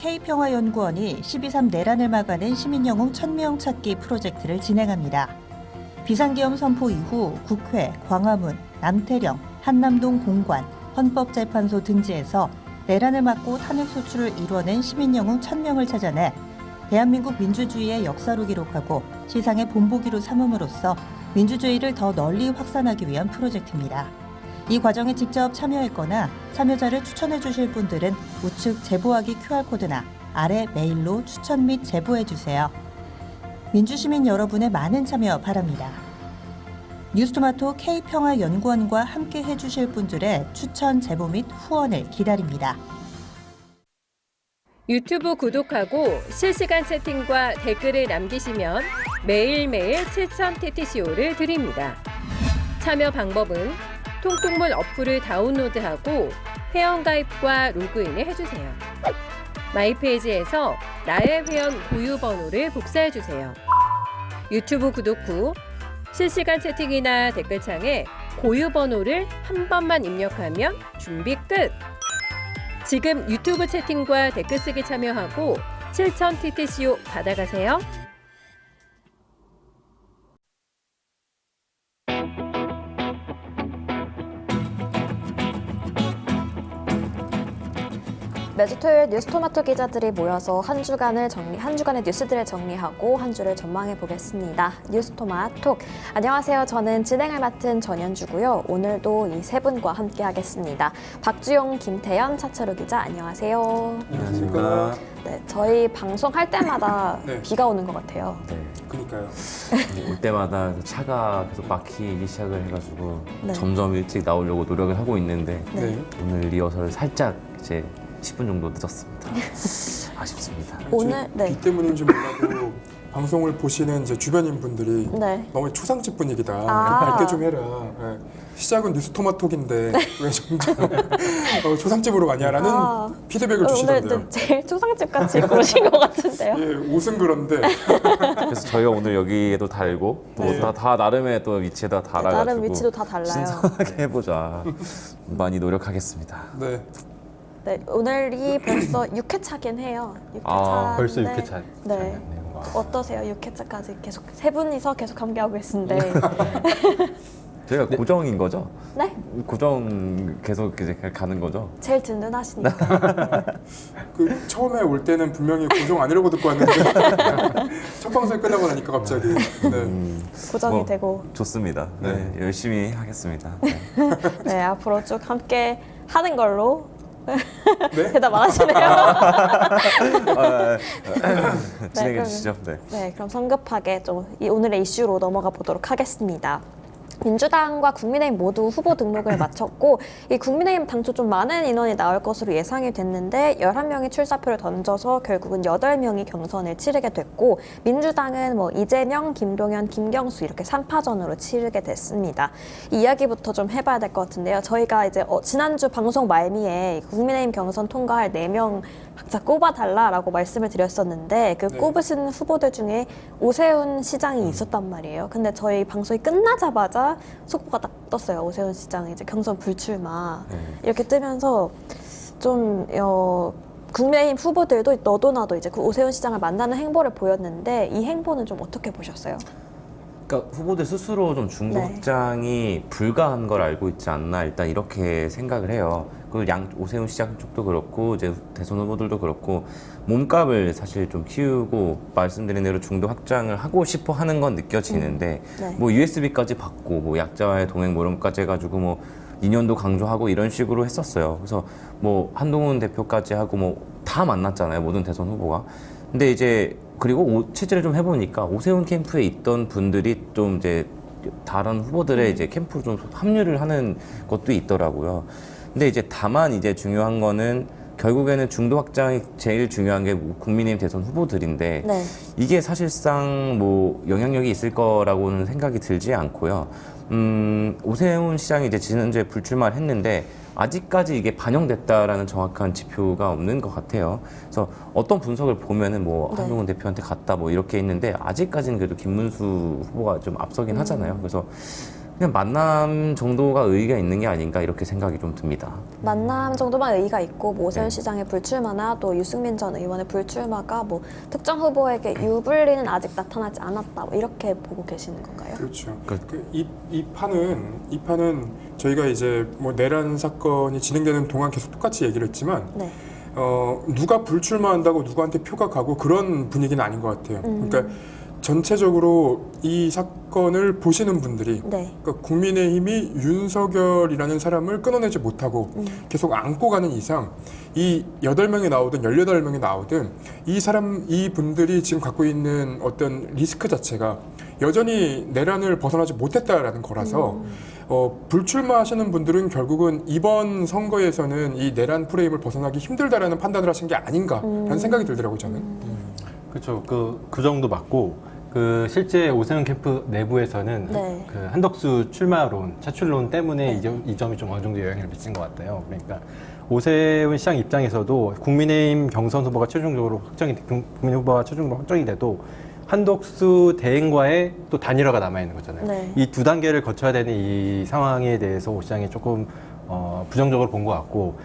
K평화연구원이 12.3 내란을 막아낸 시민영웅 1000명 찾기 프로젝트를 진행합니다. 비상계엄 선포 이후 국회, 광화문, 남태령, 한남동 공관, 헌법재판소 등지에서 내란을 막고 탄핵 소추를 이뤄낸 시민영웅 1000명을 찾아내 대한민국 민주주의의 역사로 기록하고 시상의 본보기로 삼음으로써 민주주의를 더 널리 확산하기 위한 프로젝트입니다. 이 과정에 직접 참여했거나 참여자를 추천해 주실 분들은 우측 제보하기 QR코드나 아래 메일로 추천 및 제보해 주세요. 민주시민 여러분의 많은 참여 바랍니다. 뉴스토마토 K평화연구원과 함께 해주실 분들의 추천, 제보 및 후원을 기다립니다. 유튜브 구독하고 실시간 채팅과 댓글을 남기시면 매일매일 7000TTCO를 드립니다. 참여 방법은 통통물 어플을 다운로드하고 회원가입과 로그인을 해주세요. 마이페이지에서 나의 회원 고유 번호를 복사해주세요. 유튜브 구독 후 실시간 채팅이나 댓글창에 고유 번호를 한 번만 입력하면 준비 끝! 지금 유튜브 채팅과 댓글 쓰기 참여하고 7000TTCO 받아가세요. 매주 토요일 뉴스토마토 기자들이 모여서 한 주간의 뉴스들을 정리하고 한 주를 전망해 보겠습니다. 뉴스토마토. 안녕하세요. 저는 진행을 맡은 전현주고요. 오늘도 이 세 분과 함께 하겠습니다. 박주용, 김태연, 차철우 기자 안녕하세요. 안녕하십니까. 네, 저희 방송할 때마다 네. 비가 오는 것 같아요. 네. 그러니까요. 올 때마다 차가 계속 막히기 시작을 해가지고 네. 점점 일찍 나오려고 노력을 하고 있는데 네. 오늘 리허설 살짝 이제 10분 정도 늦었습니다. 아쉽습니다. 오늘 네. 비 때문인지 몰라도 방송을 보시는 이제 주변인 분들이 네. 너무 초상집 분위기다. 아. 밝게 좀 해라. 예. 시작은 뉴스토마톡인데 왜 점점 초상집으로 가냐라는 피드백을 오늘 주시던데요. 제일 초상집 같이 입고 오신 것 같은데요. 예, 옷은 그런데 그래서 저희가 오늘 여기에도 달고 또 네. 다 나름의 또 위치에다 달아가지고 다른 위치도 다 달라요. 신선하게 해보자. 많이 노력하겠습니다. 네. 네, 오늘이 벌써 6회차긴 해요. 6회차. 벌써 6회차. 네. 어떠세요? 6회차까지 계속 세 분이서 계속 함께하고 계신데. 저희가 고정인 거죠? 네? 고정 계속 이제 가는 거죠? 제일 든든하시니까. 그 처음에 올 때는 분명히 고정 아니라고 듣고 왔는데 첫 방송이 끝나고 나니까 갑자기. 네. 고정이 뭐, 되고. 좋습니다. 네, 열심히 하겠습니다. 네. 네, 앞으로 쭉 함께 하는 걸로. 네? 대답 안 하시네요. 진행해 그럼- 주시죠. 네. 네, 그럼 성급하게 좀 오늘의 이슈로 넘어가 보도록 하겠습니다. 민주당과 국민의힘 모두 후보 등록을 마쳤고 이 국민의힘 당초 좀 많은 인원이 나올 것으로 예상이 됐는데 11명이 출사표를 던져서 결국은 8명이 경선을 치르게 됐고 민주당은 뭐 이재명, 김동연, 김경수 이렇게 3파전으로 치르게 됐습니다. 이 이야기부터 좀 해봐야 될 것 같은데요. 저희가 이제 지난주 방송 말미에 국민의힘 경선 통과할 4명 각자 꼽아달라라고 말씀을 드렸었는데 그 네. 꼽으신 후보들 중에 오세훈 시장이 있었단 말이에요. 근데 저희 방송이 끝나자마자 속보가 딱 떴어요. 오세훈 시장 이제 경선 불출마 이렇게 뜨면서 좀 국민의힘 후보들도 너도 나도 이제 그 오세훈 시장을 만나는 행보를 보였는데 이 행보는 좀 어떻게 보셨어요? 그러니까 후보들 스스로 좀 중도 네. 확장이 불가한 걸 알고 있지 않나 일단 이렇게 생각을 해요. 그 오세훈 시장 쪽도 그렇고 이제 대선 후보들도 그렇고 몸값을 사실 좀 키우고 말씀드린 대로 중도 확장을 하고 싶어 하는 건 느껴지는데 네. 뭐 USB까지 받고 뭐 약자와의 동행 뭐 이런 것까지 해가지고 뭐 2년도 강조하고 이런 식으로 했었어요. 그래서 뭐 한동훈 대표까지 하고 뭐 다 만났잖아요. 모든 대선 후보가. 근데 이제 그리고 취재를 좀 해보니까 오세훈 캠프에 있던 분들이 좀 이제 다른 후보들의 이제 캠프로 좀 합류를 하는 것도 있더라고요. 근데 이제 다만 이제 중요한 거는 결국에는 중도 확장이 제일 중요한 게 국민의힘 대선 후보들인데 네. 이게 사실상 뭐 영향력이 있을 거라고는 생각이 들지 않고요. 오세훈 시장이 이제 지난주에 불출마를 했는데 아직까지 이게 반영됐다라는 정확한 지표가 없는 것 같아요. 그래서 어떤 분석을 보면은 뭐 네. 한동훈 대표한테 갔다 뭐 이렇게 있는데 아직까지는 그래도 김문수 후보가 좀 앞서긴 하잖아요. 그래서 그냥 만남 정도가 의의가 있는 게 아닌가 이렇게 생각이 좀 듭니다. 만남 정도만 의의가 있고 뭐 오세훈 네. 시장의 불출마나 또 유승민 전 의원의 불출마가 뭐 특정 후보에게 유불리는 아직 나타나지 않았다 뭐 이렇게 보고 계시는 건가요? 그렇죠. 그- 이 판은 저희가 이제 뭐 내란 사건이 진행되는 동안 계속 똑같이 얘기를 했지만 네. 누가 불출마한다고 누구한테 표가 가고 그런 분위기는 아닌 것 같아요. 그러니까 전체적으로 이 사건을 보시는 분들이 네. 그러니까 국민의힘이 윤석열이라는 사람을 끊어내지 못하고 계속 안고 가는 이상 이 8명이 나오든 18명이 나오든 이 분들이 지금 갖고 있는 어떤 리스크 자체가 여전히 내란을 벗어나지 못했다라는 거라서 불출마하시는 분들은 결국은 이번 선거에서는 이 내란 프레임을 벗어나기 힘들다라는 판단을 하신 게 아닌가라는 생각이 들더라고요, 저는. 그렇죠. 그 정도 맞고 실제 오세훈 캠프 내부에서는 네. 그 한덕수 출마론, 차출론 때문에 이 점이 좀 어느 정도 영향을 미친 것 같아요. 그러니까 오세훈 시장 입장에서도 국민의힘 경선 후보가 최종적으로 확정이 돼도 한덕수 대행과의 또 단일화가 남아 있는 거잖아요. 네. 이 두 단계를 거쳐야 되는 이 상황에 대해서 오 시장이 조금 부정적으로 본 것 같고.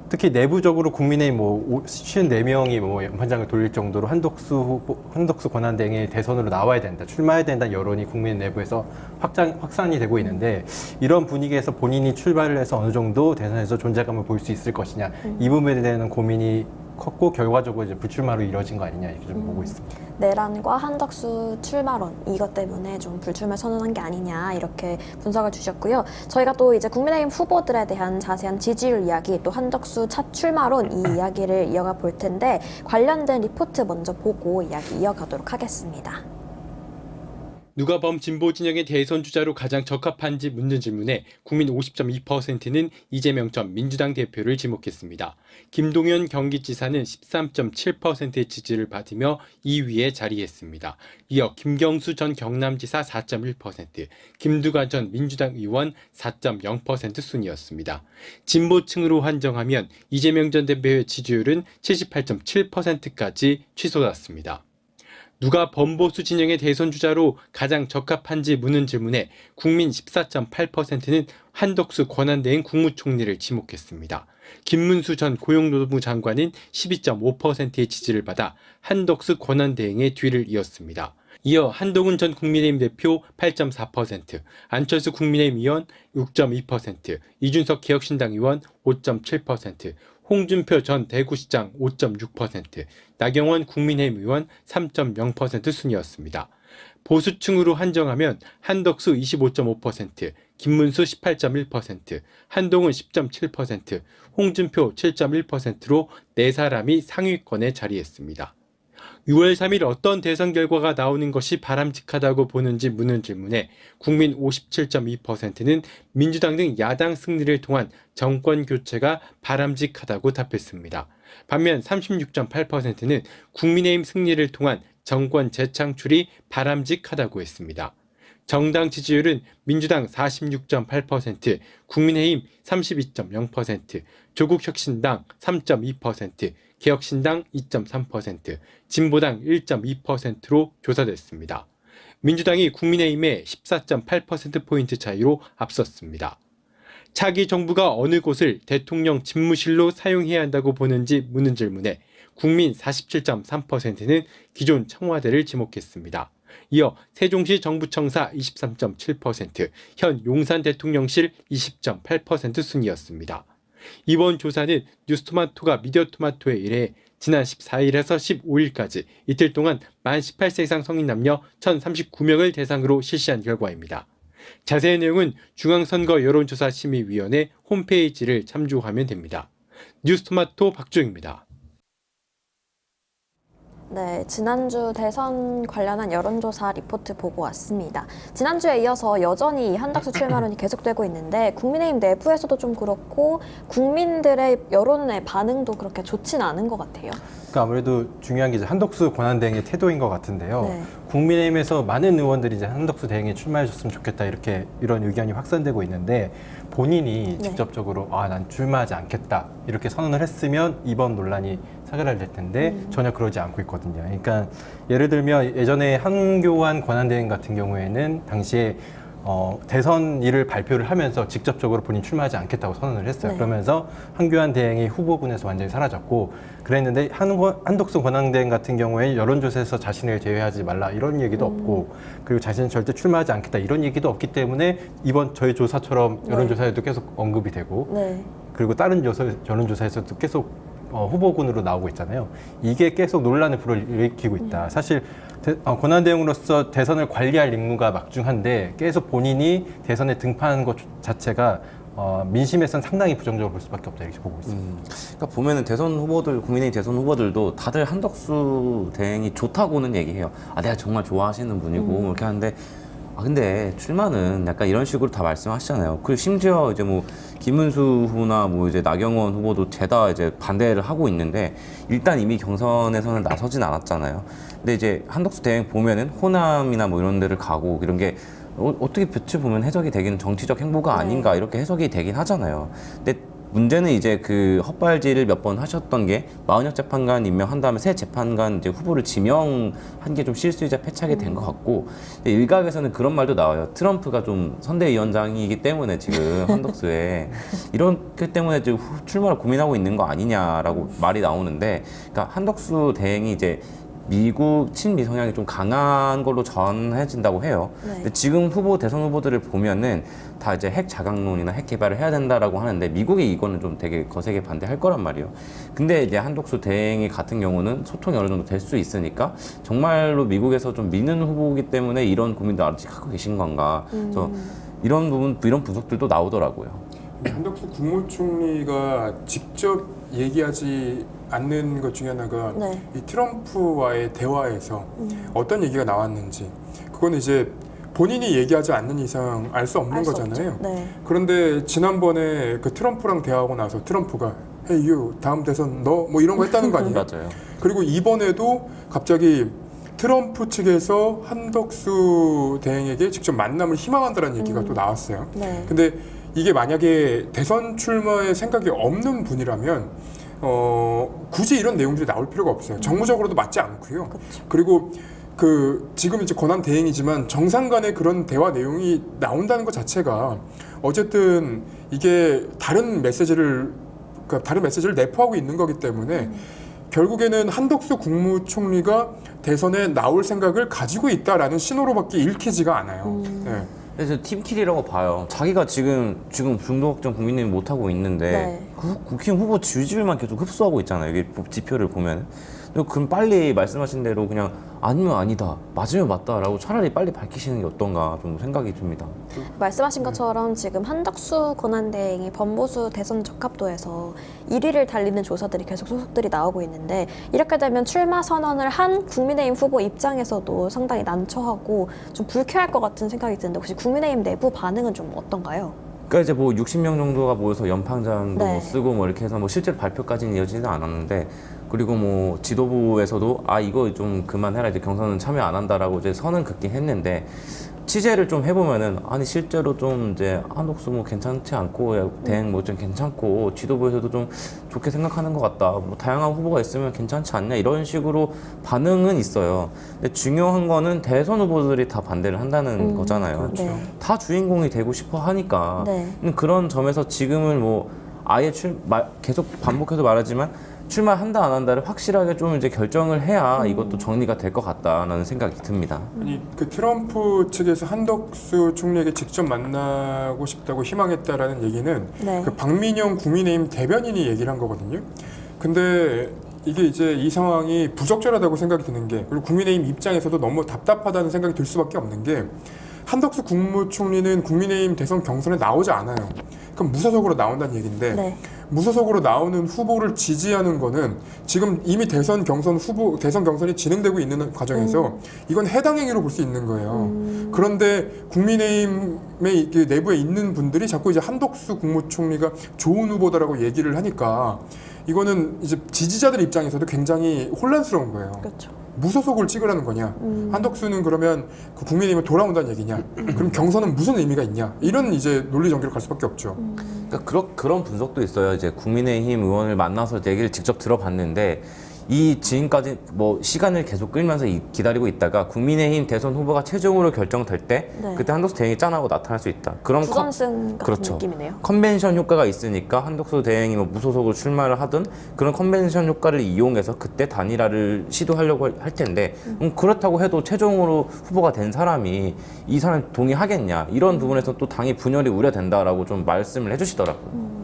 특히 내부적으로 국민의힘 54명이 연판장을 돌릴 정도로 한덕수 권한대행의 대선으로 나와야 된다, 출마해야 된다는 여론이 국민 내부에서 확산이 되고 있는데 이런 분위기에서 본인이 출발을 해서 어느 정도 대선에서 존재감을 볼 수 있을 것이냐 이 부분에 대한 고민이 컸고 결과적으로 이제 불출마로 이뤄진 거 아니냐 이렇게 좀 보고 있습니다. 내란과 한덕수 출마론 이것 때문에 좀 불출마 선언한 게 아니냐 이렇게 분석을 주셨고요. 저희가 또 이제 국민의힘 후보들에 대한 자세한 지지율 이야기 또 한덕수 차출마론 이 이야기를 이어가 볼 텐데 관련된 리포트 먼저 보고 이야기 이어가도록 하겠습니다. 누가 범진보 진영의 대선 주자로 가장 적합한지 묻는 질문에 국민 50.2%는 이재명 전 민주당 대표를 지목했습니다. 김동연 경기지사는 13.7%의 지지를 받으며 2위에 자리했습니다. 이어 김경수 전 경남지사 4.1%, 김두관 전 민주당 의원 4.0% 순이었습니다. 진보층으로 한정하면 이재명 전 대표의 지지율은 78.7%까지 치솟았습니다. 누가 범보수 진영의 대선 주자로 가장 적합한지 묻는 질문에 국민 14.8%는 한덕수 권한대행 국무총리를 지목했습니다. 김문수 전 고용노동부 장관은 12.5%의 지지를 받아 한덕수 권한대행의 뒤를 이었습니다. 이어 한동훈 전 국민의힘 대표 8.4%, 안철수 국민의힘 의원 6.2%, 이준석 개혁신당 의원 5.7%, 홍준표 전 대구시장 5.6%, 나경원 국민의힘 의원 3.0% 순이었습니다. 보수층으로 한정하면 한덕수 25.5%, 김문수 18.1%, 한동훈 10.7%, 홍준표 7.1%로 4사람이 상위권에 자리했습니다. 6월 3일 어떤 대선 결과가 나오는 것이 바람직하다고 보는지 묻는 질문에 국민 57.2%는 민주당 등 야당 승리를 통한 정권 교체가 바람직하다고 답했습니다. 반면 36.8%는 국민의힘 승리를 통한 정권 재창출이 바람직하다고 했습니다. 정당 지지율은 민주당 46.8%, 국민의힘 32.0%, 조국혁신당 3.2%, 개혁신당 2.3%, 진보당 1.2%로 조사됐습니다. 민주당이 국민의힘의 14.8%포인트 차이로 앞섰습니다. 차기 정부가 어느 곳을 대통령 집무실로 사용해야 한다고 보는지 묻는 질문에 국민 47.3%는 기존 청와대를 지목했습니다. 이어 세종시 정부청사 23.7%, 현 용산 대통령실 20.8% 순이었습니다. 이번 조사는 뉴스토마토가 미디어토마토에 의뢰해 지난 14일에서 15일까지 이틀 동안 만 18세 이상 성인 남녀 1,039명을 대상으로 실시한 결과입니다. 자세한 내용은 중앙선거 여론조사심의위원회 홈페이지를 참조하면 됩니다. 뉴스토마토 박주영입니다. 네, 지난주 대선 관련한 여론조사 리포트 보고 왔습니다. 지난주에 이어서 여전히 한덕수 출마론이 계속되고 있는데 국민의힘 내부에서도 좀 그렇고 국민들의 여론의 반응도 그렇게 좋진 않은 것 같아요. 그러니까 아무래도 중요한 게 이제 한덕수 권한대행의 태도인 것 같은데요. 네. 국민의힘에서 많은 의원들이 이제 한덕수 대행에 출마해 줬으면 좋겠다 이런 의견이 확산되고 있는데 본인이 네. 직접적으로 난 출마하지 않겠다 이렇게 선언을 했으면 이번 논란이 사그라들 텐데 전혀 그러지 않고 있거든요. 그러니까 예를 들면 예전에 한교안 권한대행 같은 경우에는 당시에 대선 일을 발표를 하면서 직접적으로 본인 출마하지 않겠다고 선언을 했어요. 네. 그러면서 한교안 대행이 후보군에서 완전히 사라졌고 그랬는데 한덕수 권한대행 같은 경우에 여론조사에서 자신을 제외하지 말라 이런 얘기도 없고 그리고 자신은 절대 출마하지 않겠다 이런 얘기도 없기 때문에 이번 저희 조사처럼 여론조사에도 계속 언급이 되고 네. 그리고 다른 여론조사에서도 계속 후보군으로 나오고 있잖아요. 이게 계속 논란을 불어일으키고 있다. 사실 권한대행으로서 대선을 관리할 임무가 막중한데 계속 본인이 대선에 등판한 것 자체가 민심에선 상당히 부정적으로 볼 수밖에 없다 이렇게 보고 있습니다. 그러니까 보면은 대선 후보들, 국민의힘 대선 후보들도 다들 한덕수 대행이 좋다고는 얘기해요. 아, 내가 정말 좋아하시는 분이고 뭐 이렇게 하는데 근데 출마는 약간 이런 식으로 다 말씀하시잖아요. 그리고 심지어 이제 뭐 김문수 후보나 뭐 이제 나경원 후보도 죄다 이제 반대를 하고 있는데 일단 이미 경선에서는 나서진 않았잖아요. 근데 이제 한덕수 대행 보면은 호남이나 뭐 이런 데를 가고 이런 게 어떻게 빛을 보면 해석이 되기는 정치적 행보가 아닌가 이렇게 해석이 되긴 하잖아요. 근데 문제는 이제 그 헛발질을 몇 번 하셨던 게 마은혁 재판관 임명한 다음에 새 재판관 이제 후보를 지명한 게 좀 실수이자 패착이 된 것 같고 근데 일각에서는 그런 말도 나와요. 트럼프가 좀 선대위원장이기 때문에 지금 한덕수에 이렇기 때문에 지금 출마를 고민하고 있는 거 아니냐라고 말이 나오는데 그러니까 한덕수 대행이 이제 미국 친미 성향이 좀 강한 걸로 전해진다고 해요. 네. 근데 지금 대선 후보들을 보면은 다 이제 핵 자강론이나 핵 개발을 해야 된다라고 하는데 미국이 이거는 좀 되게 거세게 반대할 거란 말이에요. 근데 이제 한덕수 대행이 같은 경우는 소통이 어느 정도 될 수 있으니까 정말로 미국에서 좀 미는 후보이기 때문에 이런 고민도 아직 하고 계신 건가. 그래서 이런 분석들도 나오더라고요. 한덕수 국무총리가 직접 얘기하지 않는 것 중에 하나가 네. 이 트럼프와의 대화에서 어떤 얘기가 나왔는지 그건 이제 본인이 얘기하지 않는 이상 알 수 없는 알 수 거잖아요. 없죠. 네. 그런데 지난번에 그 트럼프랑 대화하고 나서 트럼프가 Hey you 다음 대선 너 뭐 이런 거 했다는 거 아니에요? 맞아요. 그리고 이번에도 갑자기 트럼프 측에서 한덕수 대행에게 직접 만남을 희망한다는 얘기가 또 나왔어요. 네. 근데 이게 만약에 대선 출마에 생각이 없는 분이라면 굳이 이런 내용들이 나올 필요가 없어요. 정무적으로도 맞지 않고요. 그리고 그 지금 이제 권한 대행이지만 정상 간의 그런 대화 내용이 나온다는 것 자체가 어쨌든 이게 다른 메시지를 내포하고 있는 거기 때문에 결국에는 한덕수 국무총리가 대선에 나올 생각을 가지고 있다라는 신호로밖에 읽히지가 않아요. 네. 그래서 팀킬이라고 봐요. 자기가 지금 중도 확정 국민의힘 못 하고 있는데 네. 그 국힘 후보 지지율만 계속 흡수하고 있잖아요. 이게 지표를 보면. 그럼 빨리 말씀하신 대로 그냥 아니면 아니다, 맞으면 맞다라고 차라리 빨리 밝히시는 게 어떤가 좀 생각이 듭니다. 말씀하신 것처럼 지금 한덕수 권한대행이 범보수 대선 적합도에서 1위를 달리는 조사들이 계속 소속들이 나오고 있는데 이렇게 되면 출마 선언을 한 국민의힘 후보 입장에서도 상당히 난처하고 좀 불쾌할 것 같은 생각이 드는데 혹시 국민의힘 내부 반응은 좀 어떤가요? 그러니까 이제 뭐 60명 정도가 모여서 연판장도 네. 뭐 쓰고 뭐 이렇게 해서 뭐 실제 발표까지는 이어지지는 않았는데 그리고 뭐 지도부에서도 이거 좀 그만해라 이제 경선은 참여 안 한다라고 이제 선은 긋긴 했는데 취재를 좀 해보면은 아니 실제로 좀 이제 한덕수 뭐 괜찮지 않고 대행 뭐 좀 괜찮고 지도부에서도 좀 좋게 생각하는 것 같다 뭐 다양한 후보가 있으면 괜찮지 않냐 이런 식으로 반응은 있어요. 근데 중요한 거는 대선 후보들이 다 반대를 한다는 거잖아요. 그렇죠. 다 주인공이 되고 싶어 하니까 네. 그런 점에서 지금은 뭐 아예 계속 반복해서 말하지만 출마한다 안 한다를 확실하게 좀 이제 결정을 해야 이것도 정리가 될 것 같다라는 생각이 듭니다. 아니 그 트럼프 측에서 한덕수 총리에게 직접 만나고 싶다고 희망했다라는 얘기는 네. 그 박민영 국민의힘 대변인이 얘기를 한 거거든요. 근데 이게 이제 이 상황이 부적절하다고 생각이 드는 게 그리고 국민의힘 입장에서도 너무 답답하다는 생각이 들 수밖에 없는 게 한덕수 국무총리는 국민의힘 대선 경선에 나오지 않아요. 그럼 무소속으로 나온다는 얘기인데 네. 무소속으로 나오는 후보를 지지하는 거는 지금 이미 대선 경선이 진행되고 있는 과정에서 이건 해당 행위로 볼 수 있는 거예요. 그런데 국민의힘의 내부에 있는 분들이 자꾸 이제 한덕수 국무총리가 좋은 후보다라고 얘기를 하니까 이거는 이제 지지자들 입장에서도 굉장히 혼란스러운 거예요. 그렇죠. 무소속을 찍으라는 거냐? 한덕수는 그러면 그 국민의힘에 돌아온다는 얘기냐? 그럼 경선은 무슨 의미가 있냐? 이런 이제 논리 전개로 갈 수밖에 없죠. 그러니까 그런 분석도 있어요. 이제 국민의힘 의원을 만나서 얘기를 직접 들어봤는데 이 지금까지 뭐 시간을 계속 끌면서 기다리고 있다가 국민의힘 대선 후보가 최종으로 결정될 때 네. 그때 한덕수 대행이 짠하고 나타날 수 있다. 그럼 부전승 같은 그렇죠. 느낌이네요. 컨벤션 효과가 있으니까 한덕수 대행이 뭐 무소속으로 출마를 하든 그런 컨벤션 효과를 이용해서 그때 단일화를 시도하려고 할 텐데 그렇다고 해도 최종으로 후보가 된 사람이 이 사람 동의하겠냐 이런 부분에서 또 당이 분열이 우려된다라고 좀 말씀을 해주시더라고요.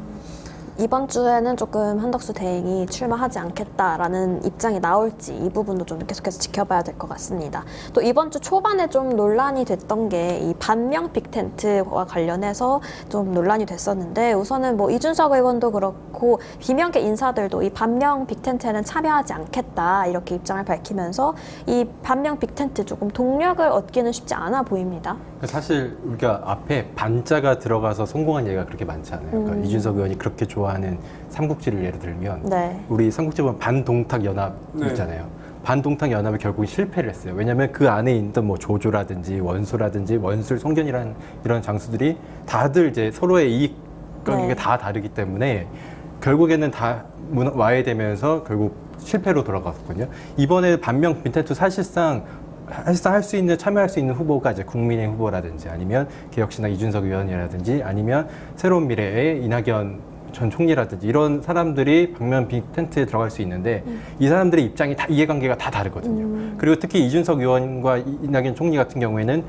이번 주에는 조금 한덕수 대행이 출마하지 않겠다라는 입장이 나올지 이 부분도 좀 계속해서 지켜봐야 될 것 같습니다. 또 이번 주 초반에 좀 논란이 됐던 게 이 반명 빅텐트와 관련해서 좀 논란이 됐었는데 우선은 뭐 이준석 의원도 그렇고 비명계 인사들도 이 반명 빅텐트에는 참여하지 않겠다 이렇게 입장을 밝히면서 이 반명 빅텐트 조금 동력을 얻기는 쉽지 않아 보입니다. 사실 우리가 앞에 반자가 들어가서 성공한 예가 그렇게 많지 않아요. 그러니까 이준석 의원이 그렇게 좋아하는 삼국지를 예를 들면 네. 우리 삼국지 보면 반동탁 연합 네. 있잖아요. 반동탁 연합이 결국 실패를 했어요. 왜냐하면 그 안에 있던 뭐 조조라든지 원소라든지 원술, 송견이라는 이런 장수들이 다들 이제 서로의 이익 관계가 네. 다 다르기 때문에 결국에는 다 와해되면서 결국 실패로 돌아갔거든요. 이번에 반명 빈텐트 사실상 할 수 있는 참여할 수 있는 후보가 이제 국민의 후보라든지 아니면 개혁신당 이준석 의원이라든지 아니면 새로운 미래의 이낙연 전 총리라든지 이런 사람들이 방면 빅텐트에 들어갈 수 있는데 이 사람들의 입장이 다 이해관계가 다 다르거든요. 그리고 특히 이준석 의원과 이낙연 총리 같은 경우에는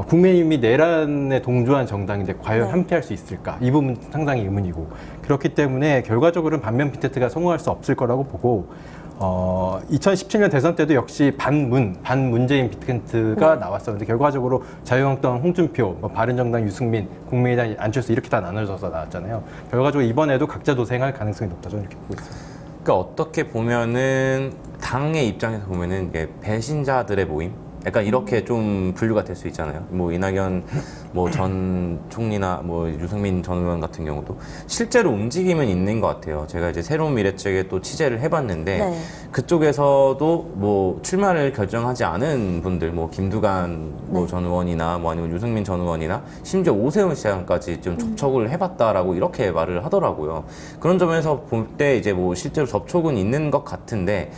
국민의힘이 내란에 동조한 정당인데 과연 네. 함께할 수 있을까? 이 부분 상당히 의문이고 그렇기 때문에 결과적으로는 반면 빅텐트가 성공할 수 없을 거라고 보고 2017년 대선 때도 역시 반문재인 빅텐트가 나왔었는데 결과적으로 자유한국당 홍준표, 바른정당 유승민, 국민의당 안철수 이렇게 다 나눠져서 나왔잖아요. 결과적으로 이번에도 각자 도생할 가능성이 높다 저는 이렇게 보고 있습니다. 그러니까 어떻게 보면은 당의 입장에서 보면은 이게 배신자들의 모임, 약간 이렇게 좀 분류가 될 수 있잖아요. 뭐 이낙연 뭐 전 총리나 뭐 유승민 전 의원 같은 경우도 실제로 움직임은 있는 것 같아요. 제가 이제 새로운 미래 측에 또 취재를 해봤는데 네. 그쪽에서도 뭐 출마를 결정하지 않은 분들, 뭐 김두관 뭐 전 의원이나 뭐 아니면 유승민 전 의원이나 심지어 오세훈 시장까지 좀 접촉을 해봤다라고 이렇게 말을 하더라고요. 그런 점에서 볼 때 이제 뭐 실제로 접촉은 있는 것 같은데.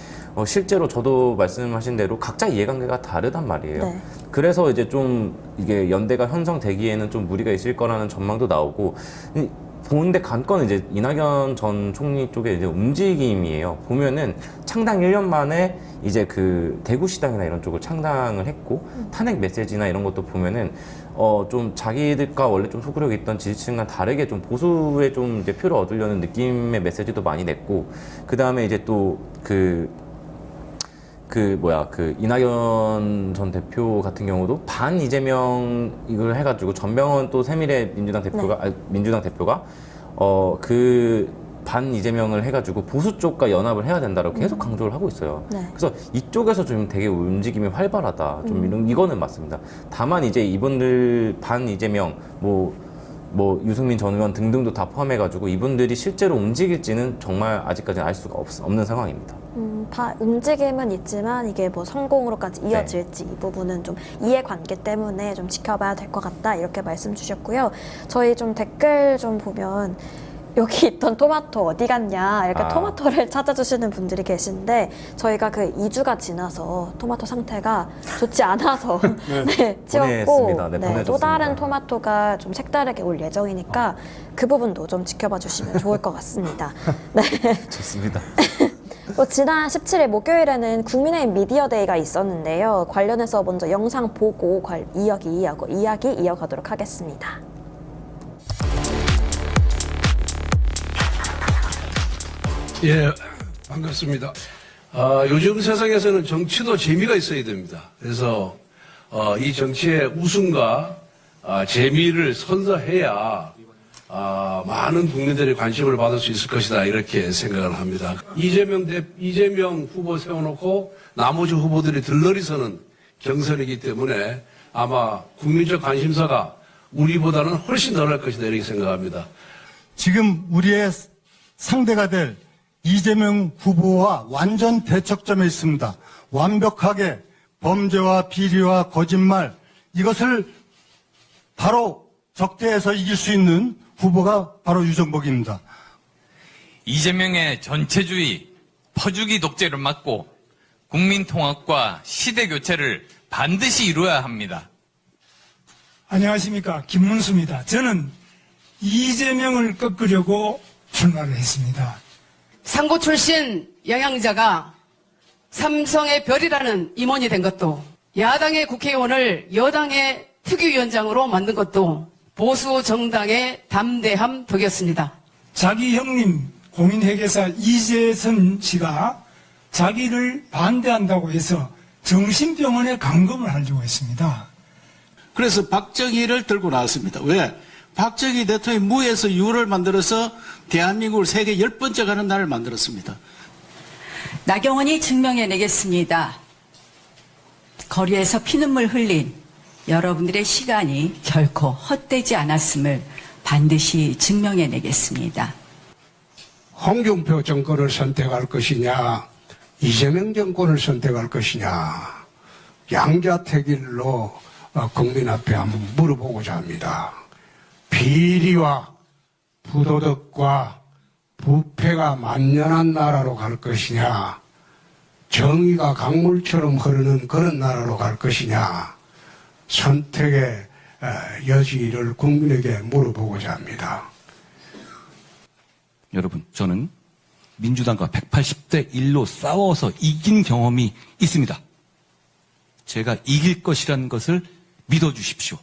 실제로 저도 말씀하신 대로 각자 이해관계가 다르단 말이에요. 네. 그래서 이제 좀 이게 연대가 형성되기에는 좀 무리가 있을 거라는 전망도 나오고 보는데 관건은 이제 이낙연 전 총리 쪽의 이제 움직임이에요. 보면은 창당 1년 만에 이제 그 대구시당이나 이런 쪽을 창당을 했고 탄핵 메시지나 이런 것도 보면은 좀 자기들과 원래 좀 소구력이 있던 지지층과 다르게 좀 보수에 좀 이제 표를 얻으려는 느낌의 메시지도 많이 냈고 그 다음에 이제 또 이낙연 전 대표 같은 경우도 반 이재명 이걸 해가지고 전병헌 또 새미래 민주당 대표가 그 반 이재명을 해가지고 보수 쪽과 연합을 해야 된다라고 계속 강조를 하고 있어요. 네. 그래서 이쪽에서 좀 되게 움직임이 활발하다. 좀 이거는 맞습니다. 다만 이제 이분들 반 이재명 뭐 유승민 전 의원 등등도 다 포함해가지고 이분들이 실제로 움직일지는 정말 아직까지는 알 수가 없는 상황입니다. 움직임은 있지만 이게 뭐 성공으로까지 이어질지 이 부분은 좀 이해관계 때문에 좀 지켜봐야 될 것 같다 이렇게 말씀 주셨고요. 저희 좀 댓글 좀 보면 여기 있던 토마토 어디 갔냐 이렇게 토마토를 찾아주시는 분들이 계신데 저희가 그 2주가 지나서 토마토 상태가 좋지 않아서 네, 치웠고 또 다른 토마토가 좀 색다르게 올 예정이니까 그 부분도 좀 지켜봐 주시면 좋을 것 같습니다. 네. 좋습니다. 지난 17일 목요일에는 국민의힘 미디어데이가 있었는데요. 관련해서 먼저 영상 보고 이야기 이어가도록 하겠습니다. 예, 반갑습니다. 요즘 세상에서는 정치도 재미가 있어야 됩니다. 그래서 이 정치의 웃음과 재미를 선사해야 많은 국민들의 관심을 받을 수 있을 것이다 이렇게 생각을 합니다. 이재명 후보 세워놓고 나머지 후보들이 들러리서는 경선이기 때문에 아마 국민적 관심사가 우리보다는 훨씬 덜할 것이다 이렇게 생각합니다. 지금 우리의 상대가 될 이재명 후보와 완전 대척점에 있습니다. 완벽하게 범죄와 비리와 거짓말 이것을 바로 적대해서 이길 수 있는 후보가 바로 유정복입니다. 이재명의 전체주의, 퍼주기 독재를 막고 국민 통합과 시대 교체를 반드시 이루어야 합니다. 안녕하십니까. 김문수입니다. 저는 이재명을 꺾으려고 출마를 했습니다. 상고 출신 영양자가 삼성의 별이라는 임원이 된 것도, 야당의 국회의원을 여당의 특위위원장으로 만든 것도 보수 정당의 담대함 덕이었습니다. 자기 형님 공인회계사 이재선 씨가 자기를 반대한다고 해서 정신병원에 감금을 하려고 했습니다. 그래서 박정희를 들고 나왔습니다. 왜? 박정희 대통령이 무에서 유를 만들어서 대한민국을 세계 10번째 가는 나라를 만들었습니다. 나경원이 증명해내겠습니다. 거리에서 피눈물 흘린 여러분들의 시간이 결코 헛되지 않았음을 반드시 증명해내겠습니다. 홍준표 정권을 선택할 것이냐, 이재명 정권을 선택할 것이냐, 양자택일로 국민 앞에 한번 물어보고자 합니다. 비리와 부도덕과 부패가 만연한 나라로 갈 것이냐, 정의가 강물처럼 흐르는 그런 나라로 갈 것이냐, 선택의 여지를 국민에게 물어보고자 합니다. 여러분, 저는 민주당과 180대 1로 싸워서 이긴 경험이 있습니다. 제가 이길 것이라는 것을 믿어주십시오.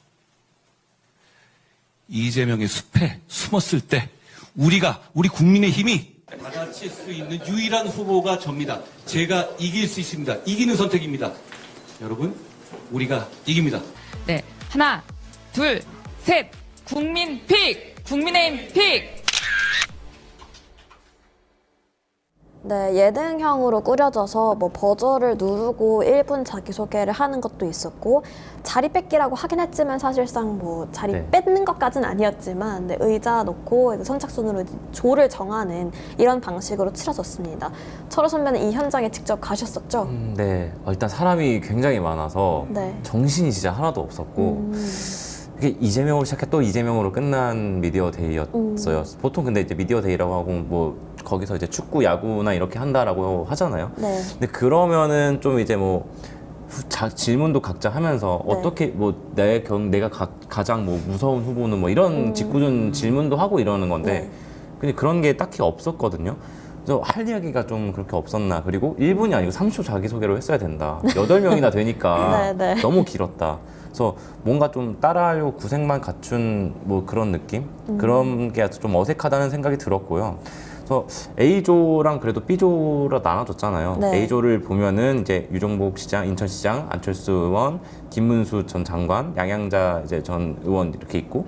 이재명의 숲에 숨었을 때 우리 국민의힘이 받아칠 수 있는 유일한 후보가 접니다. 제가 이길 수 있습니다. 이기는 선택입니다. 여러분, 우리가 이깁니다. 네, 하나, 둘, 셋, 국민 픽! 국민의힘 픽! 네, 예능형으로 꾸려져서 뭐 버저를 누르고 1분 자기소개를 하는 것도 있었고, 자리 뺏기라고 하긴 했지만 사실상 뭐 자리 뺏는 것까지는 아니었지만, 네, 의자 놓고 선착순으로 조를 정하는 이런 방식으로 치러졌습니다. 철호 선배는 이 현장에 직접 가셨었죠? 네, 일단 사람이 굉장히 많아서 네. 정신이 진짜 하나도 없었고 이게 이재명으로 시작해 또 이재명으로 끝난 미디어 데이였어요. 보통 근데 이제 미디어 데이라고 하고 뭐 거기서 이제 축구, 야구나 이렇게 한다라고 하잖아요. 네. 근데 그러면은 좀 이제 뭐 질문도 각자 하면서 네. 어떻게 뭐 내가 가장 뭐 무서운 후보는 뭐 이런 직구준 질문도 하고 이러는 건데 근데 그런 게 딱히 없었거든요. 그래서 할 이야기가 좀 그렇게 없었나. 그리고 1분이 아니고 30초 자기소개로 했어야 된다. 8명이나 되니까 네, 네. 너무 길었다. 그래서 뭔가 좀 따라하려고 구색만 갖춘 뭐 그런 느낌? 그런 게 좀 어색하다는 생각이 들었고요. 그래서 A조랑 그래도 B조로 나눠졌잖아요. 네. A조를 보면은 이제 유정복 시장, 인천시장, 안철수 의원, 김문수 전 장관, 양양자 이제 전 의원 이렇게 있고,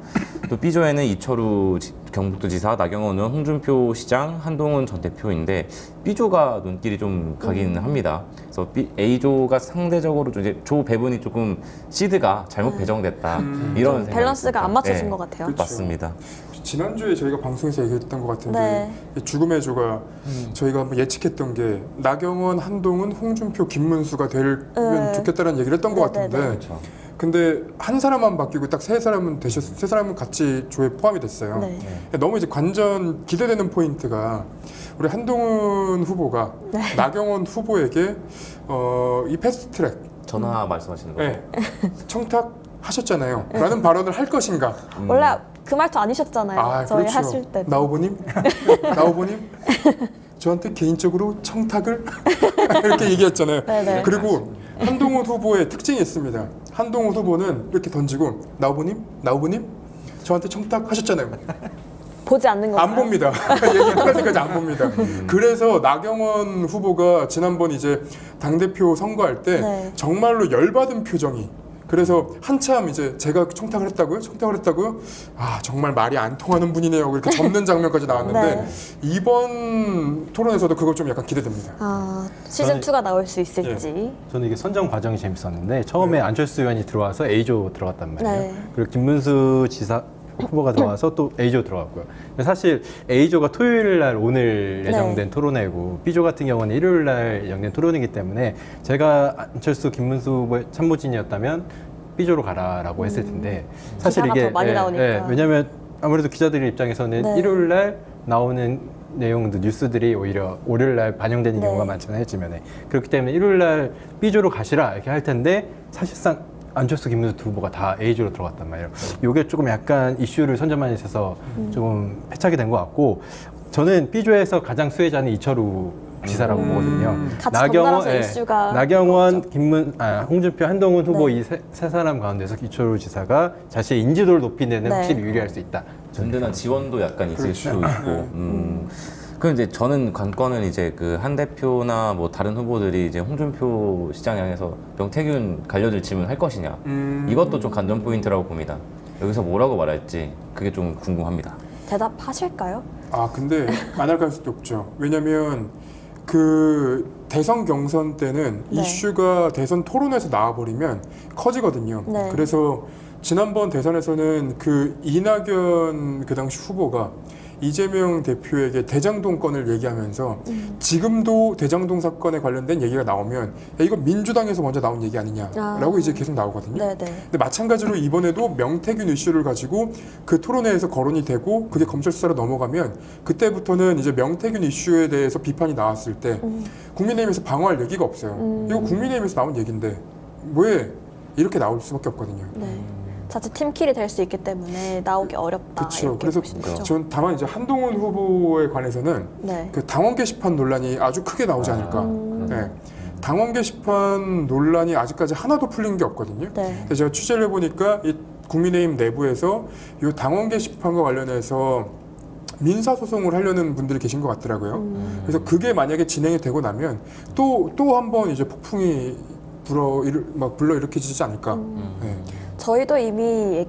또 B조에는 이철우 경북도지사, 나경원 의원, 홍준표 시장, 한동훈 전 대표인데 B조가 눈길이 좀 가긴 합니다. 그래서 A조가 상대적으로 좀 이제 조 배분이 조금 시드가 잘못 배정됐다 이런 생각이 밸런스가 안 맞춰진 네, 것 같아요. 그렇죠. 맞습니다. 지난주에 저희가 방송에서 얘기했던 것 같은데 네. 이 죽음의 조가 저희가 한번 예측했던 게 나경원, 한동훈, 홍준표, 김문수가 되면 좋겠다는 얘기를 했던 것 같은데 그렇죠. 근데 한 사람만 바뀌고 딱 세 사람은 세 사람은 같이 조에 포함이 됐어요. 네. 너무 이제 관전 기대되는 포인트가 우리 한동훈 후보가 나경원 후보에게 이 패스트트랙 전화 말씀하시는 거죠? 네, 청탁하셨잖아요. 라는 발언을 할 것인가. 원래 그 말투 아니셨잖아요. 저희 그렇죠. 하실 때. 나오보님? 나오보님? 저한테 개인적으로 청탁을? 이렇게 얘기했잖아요. 네네. 그리고 한동훈 후보의 특징이 있습니다. 한동훈 후보는 이렇게 던지고 나오보님? 저한테 청탁하셨잖아요. 보지 않는 건가요? 안 봅니다. 얘기 끝날 때까지 안 봅니다. 그래서 나경원 후보가 지난번 이제 당대표 선거할 때 네. 정말로 열받은 표정이, 그래서 한참 이제 제가 청탁을 했다고요? 아, 정말 말이 안 통하는 분이네요. 이렇게 접는 장면까지 나왔는데 네. 이번 토론에서도 그거 좀 약간 기대됩니다. 아, 시즌2가 나올 수 있을지. 저는 이게 선정 과정이 재밌었는데 처음에 안철수 의원이 들어와서 A조 들어갔단 말이에요. 네. 그리고 김문수 지사 후보가 들어와서 또 A조 들어갔고요. 사실 A조가 토요일 날 오늘 예정된 토론회고 B조 같은 경우는 일요일 날 예정된 토론이기 때문에 제가 안철수 김문수 후보의 참모진이었다면 B조로 가라라고 했을 텐데 사실 기사가 이게 더 많이 나오니까. 왜냐하면 아무래도 기자들 입장에서는 네. 일요일 날 나오는 내용들 뉴스들이 오히려 월요일 날 반영되는 네. 경우가 많잖아요, 지면에. 그렇기 때문에 일요일 날 B조로 가시라 이렇게 할 텐데 사실상 안철수, 김문수 두 후보가 다 A조로 들어갔단 말이에요. 이게 조금 약간 이슈를 선점하는 데 있어서 조금 패착이 된 것 같고, 저는 B조에서 가장 수혜자는 이철우 지사라고 보거든요. 같이 덩달아서 이슈가 나경원, 홍준표, 한동훈 후보 네. 이 세 사람 가운데서 이철우 지사가 자신의 인지도를 높이는 데는 네. 확실히 유리할 수 있다. 든든한 지원도 약간 있을 수 있고. 그 이제 저는 관건은 이제 그 한 대표나 뭐 다른 후보들이 이제 홍준표 시장 향해서 명태균 갈려들 질문할 것이냐. 이것도 좀 관전 포인트라고 봅니다. 여기서 뭐라고 말할지 그게 좀 궁금합니다. 대답하실까요? 아 근데 안 할 가능성도 없죠. 왜냐면 그 대선 경선 때는 네. 이슈가 대선 토론에서 나와버리면 커지거든요. 네. 그래서 지난번 대선에서는 그 이낙연 그 당시 후보가 이재명 대표에게 대장동 건을 얘기하면서 지금도 대장동 사건에 관련된 얘기가 나오면 야, 이거 민주당에서 먼저 나온 얘기 아니냐라고 이제 계속 나오거든요. 네네. 근데 마찬가지로 이번에도 명태균 이슈를 가지고 그 토론회에서 거론이 되고 그게 검찰 수사로 넘어가면 그때부터는 이제 명태균 이슈에 대해서 비판이 나왔을 때 국민의힘에서 방어할 얘기가 없어요. 이거 국민의힘에서 나온 얘기인데 왜 이렇게 나올 수밖에 없거든요. 네. 자칫 팀킬이 될 수 있기 때문에 나오기 어렵다. 그렇죠. 그래서 전 다만 이제 한동훈 후보에 관해서는 네. 그 당원 게시판 논란이 아주 크게 나오지 않을까. 네. 당원 게시판 논란이 아직까지 하나도 풀린 게 없거든요. 네. 근데 제가 취재를 해보니까 이 국민의힘 내부에서 이 당원 게시판과 관련해서 민사소송을 하려는 분들이 계신 것 같더라고요. 그래서 그게 만약에 진행이 되고 나면 또 한 번 이제 폭풍이 불러일으켜지지 않을까. 네. 저희도 이미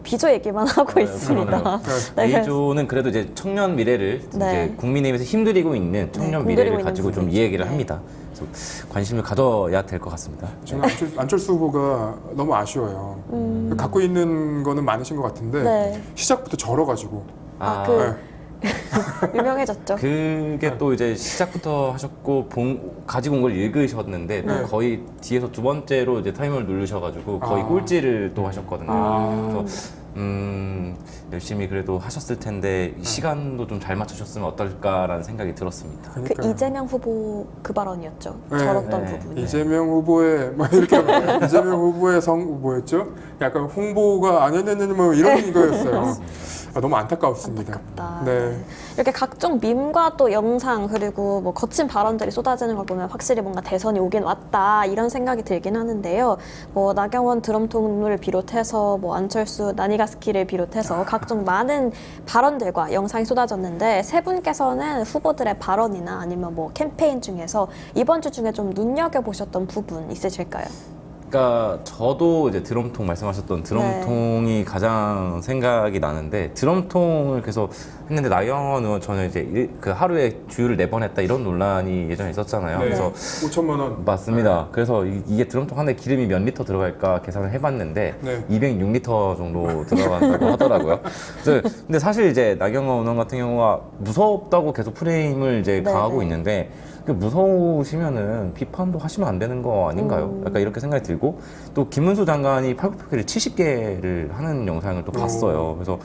B조 얘기만 하고 있습니다. 네, A조는 그래도 이제 청년 미래를 네. 이제 국민의힘에서 힘들이고 있는 청년 네, 미래를 공들이고 가지고 있는 좀 이 얘기를 합니다. 그래서 관심을 가져야 될 것 같습니다. 저는 안철수 후보가 너무 아쉬워요. 갖고 있는 거는 많으신 것 같은데 네. 시작부터 절어가지고. 유명해졌죠. 그게 또 이제 시작부터 하셨고 가지고 온 걸 읽으셨는데 또 네. 거의 뒤에서 두 번째로 이제 타이머를 누르셔가지고 거의 꼴찌를 또 하셨거든요. 그래서 열심히 그래도 하셨을 텐데 시간도 좀 잘 맞추셨으면 어떨까라는 생각이 들었습니다. 그 이재명 후보 그 발언이었죠. 네. 절었던 네. 부분이. 이재명 후보의 뭐 이렇게 이재명 후보의 뭐였죠? 약간 홍보가 안 했는 뭐 이런 거였어요. 너무 안타깝습니다. 네. 이렇게 각종 밈과 또 영상 그리고 뭐 거친 발언들이 쏟아지는 걸 보면 확실히 뭔가 대선이 오긴 왔다 이런 생각이 들긴 하는데요. 뭐 나경원 드럼통을 비롯해서 뭐 안철수 나니가스키를 비롯해서 각종 많은 발언들과 영상이 쏟아졌는데 세 분께서는 후보들의 발언이나 아니면 뭐 캠페인 중에서 이번 주 중에 좀 눈여겨보셨던 부분 있으실까요? 그러니까 저도 이제 드럼통 말씀하셨던 드럼통이 가장 생각이 나는데 드럼통을 계속 했는데 나경원 의원 저는 이제 그 하루에 주유를 4번 했다 이런 논란이 예전에 있었잖아요. 네. 그래서 5천만 원. 맞습니다. 그래서 이게 드럼통 한 대 기름이 몇 리터 들어갈까 계산을 해봤는데 네. 206리터 정도 들어간다고 하더라고요. 근데 사실 이제 나경원 의원 같은 경우가 무섭다고 계속 프레임을 이제 강하고 있는데 무서우시면은 비판도 하시면 안 되는 거 아닌가요? 약간 이렇게 생각이 들고 또 김문수 장관이 팔굽혀펴기를 70개를 하는 영상을 또 봤어요. 그래서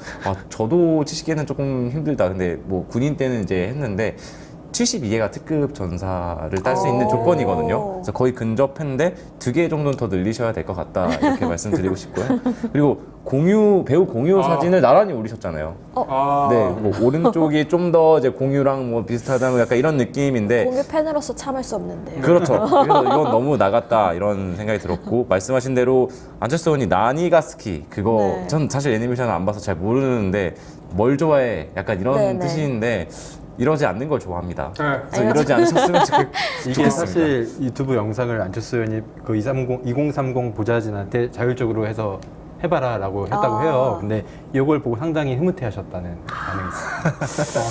저도 70개는 조금 힘들다. 근데 뭐 군인 때는 이제 했는데 72개가 특급 전사를 딸 수 있는 조건이거든요. 그래서 거의 근접했는데 2개 정도는 더 늘리셔야 될 것 같다. 이렇게 말씀드리고 싶고요. 그리고 배우 공유 사진을 나란히 올리셨잖아요. 네, 뭐 오른쪽이 좀 더 이제 공유랑 뭐 비슷하다, 약간 이런 느낌인데. 공유 팬으로서 참을 수 없는데요. 그렇죠. 그래서 이건 너무 나갔다 이런 생각이 들었고 말씀하신 대로 안철수 의원이 나니가스키 그거 네. 전 사실 애니메이션을 안 봐서 잘 모르는데 뭘 좋아해 약간 이런 네, 네. 뜻인데. 이러지 않는 걸 좋아합니다. 네. 그래서 이러지 않으셨으면 이게 좋겠습니다. 사실 유튜브 영상을 안철수 의원이 그 2030 보좌진한테 자율적으로 해서 해봐라라고 했다고 해요. 근데 이걸 보고 상당히 흐뭇해하셨다는 반응이 있어요.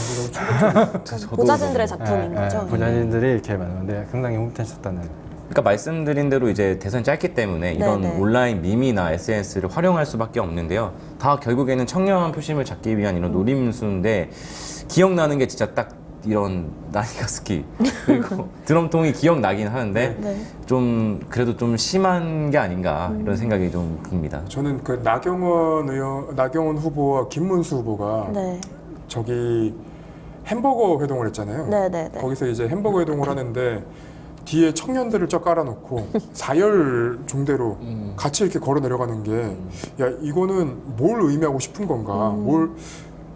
보좌진들의 작품인 거죠. 보좌진들이 이렇게 많은데 상당히 흐뭇해하셨다는. 그러니까 말씀드린 대로 이제 대선이 짧기 때문에 이런 네네. 온라인 밈이나 SNS를 활용할 수밖에 없는데요. 다 결국에는 청년 표심을 잡기 위한 이런 노림수인데 기억나는 게 진짜 딱 이런 나니가스키 그리고 드럼통이 기억나긴 하는데 좀 그래도 좀 심한 게 아닌가 이런 생각이 좀 듭니다. 저는 그 나경원 후보와 김문수 후보가 네. 저기 햄버거 회동을 했잖아요. 네네네. 거기서 이제 햄버거 회동을 하는데 뒤에 청년들을 쫙 깔아놓고 4열 중대로 같이 이렇게 걸어 내려가는 게 야 이거는 뭘 의미하고 싶은 건가?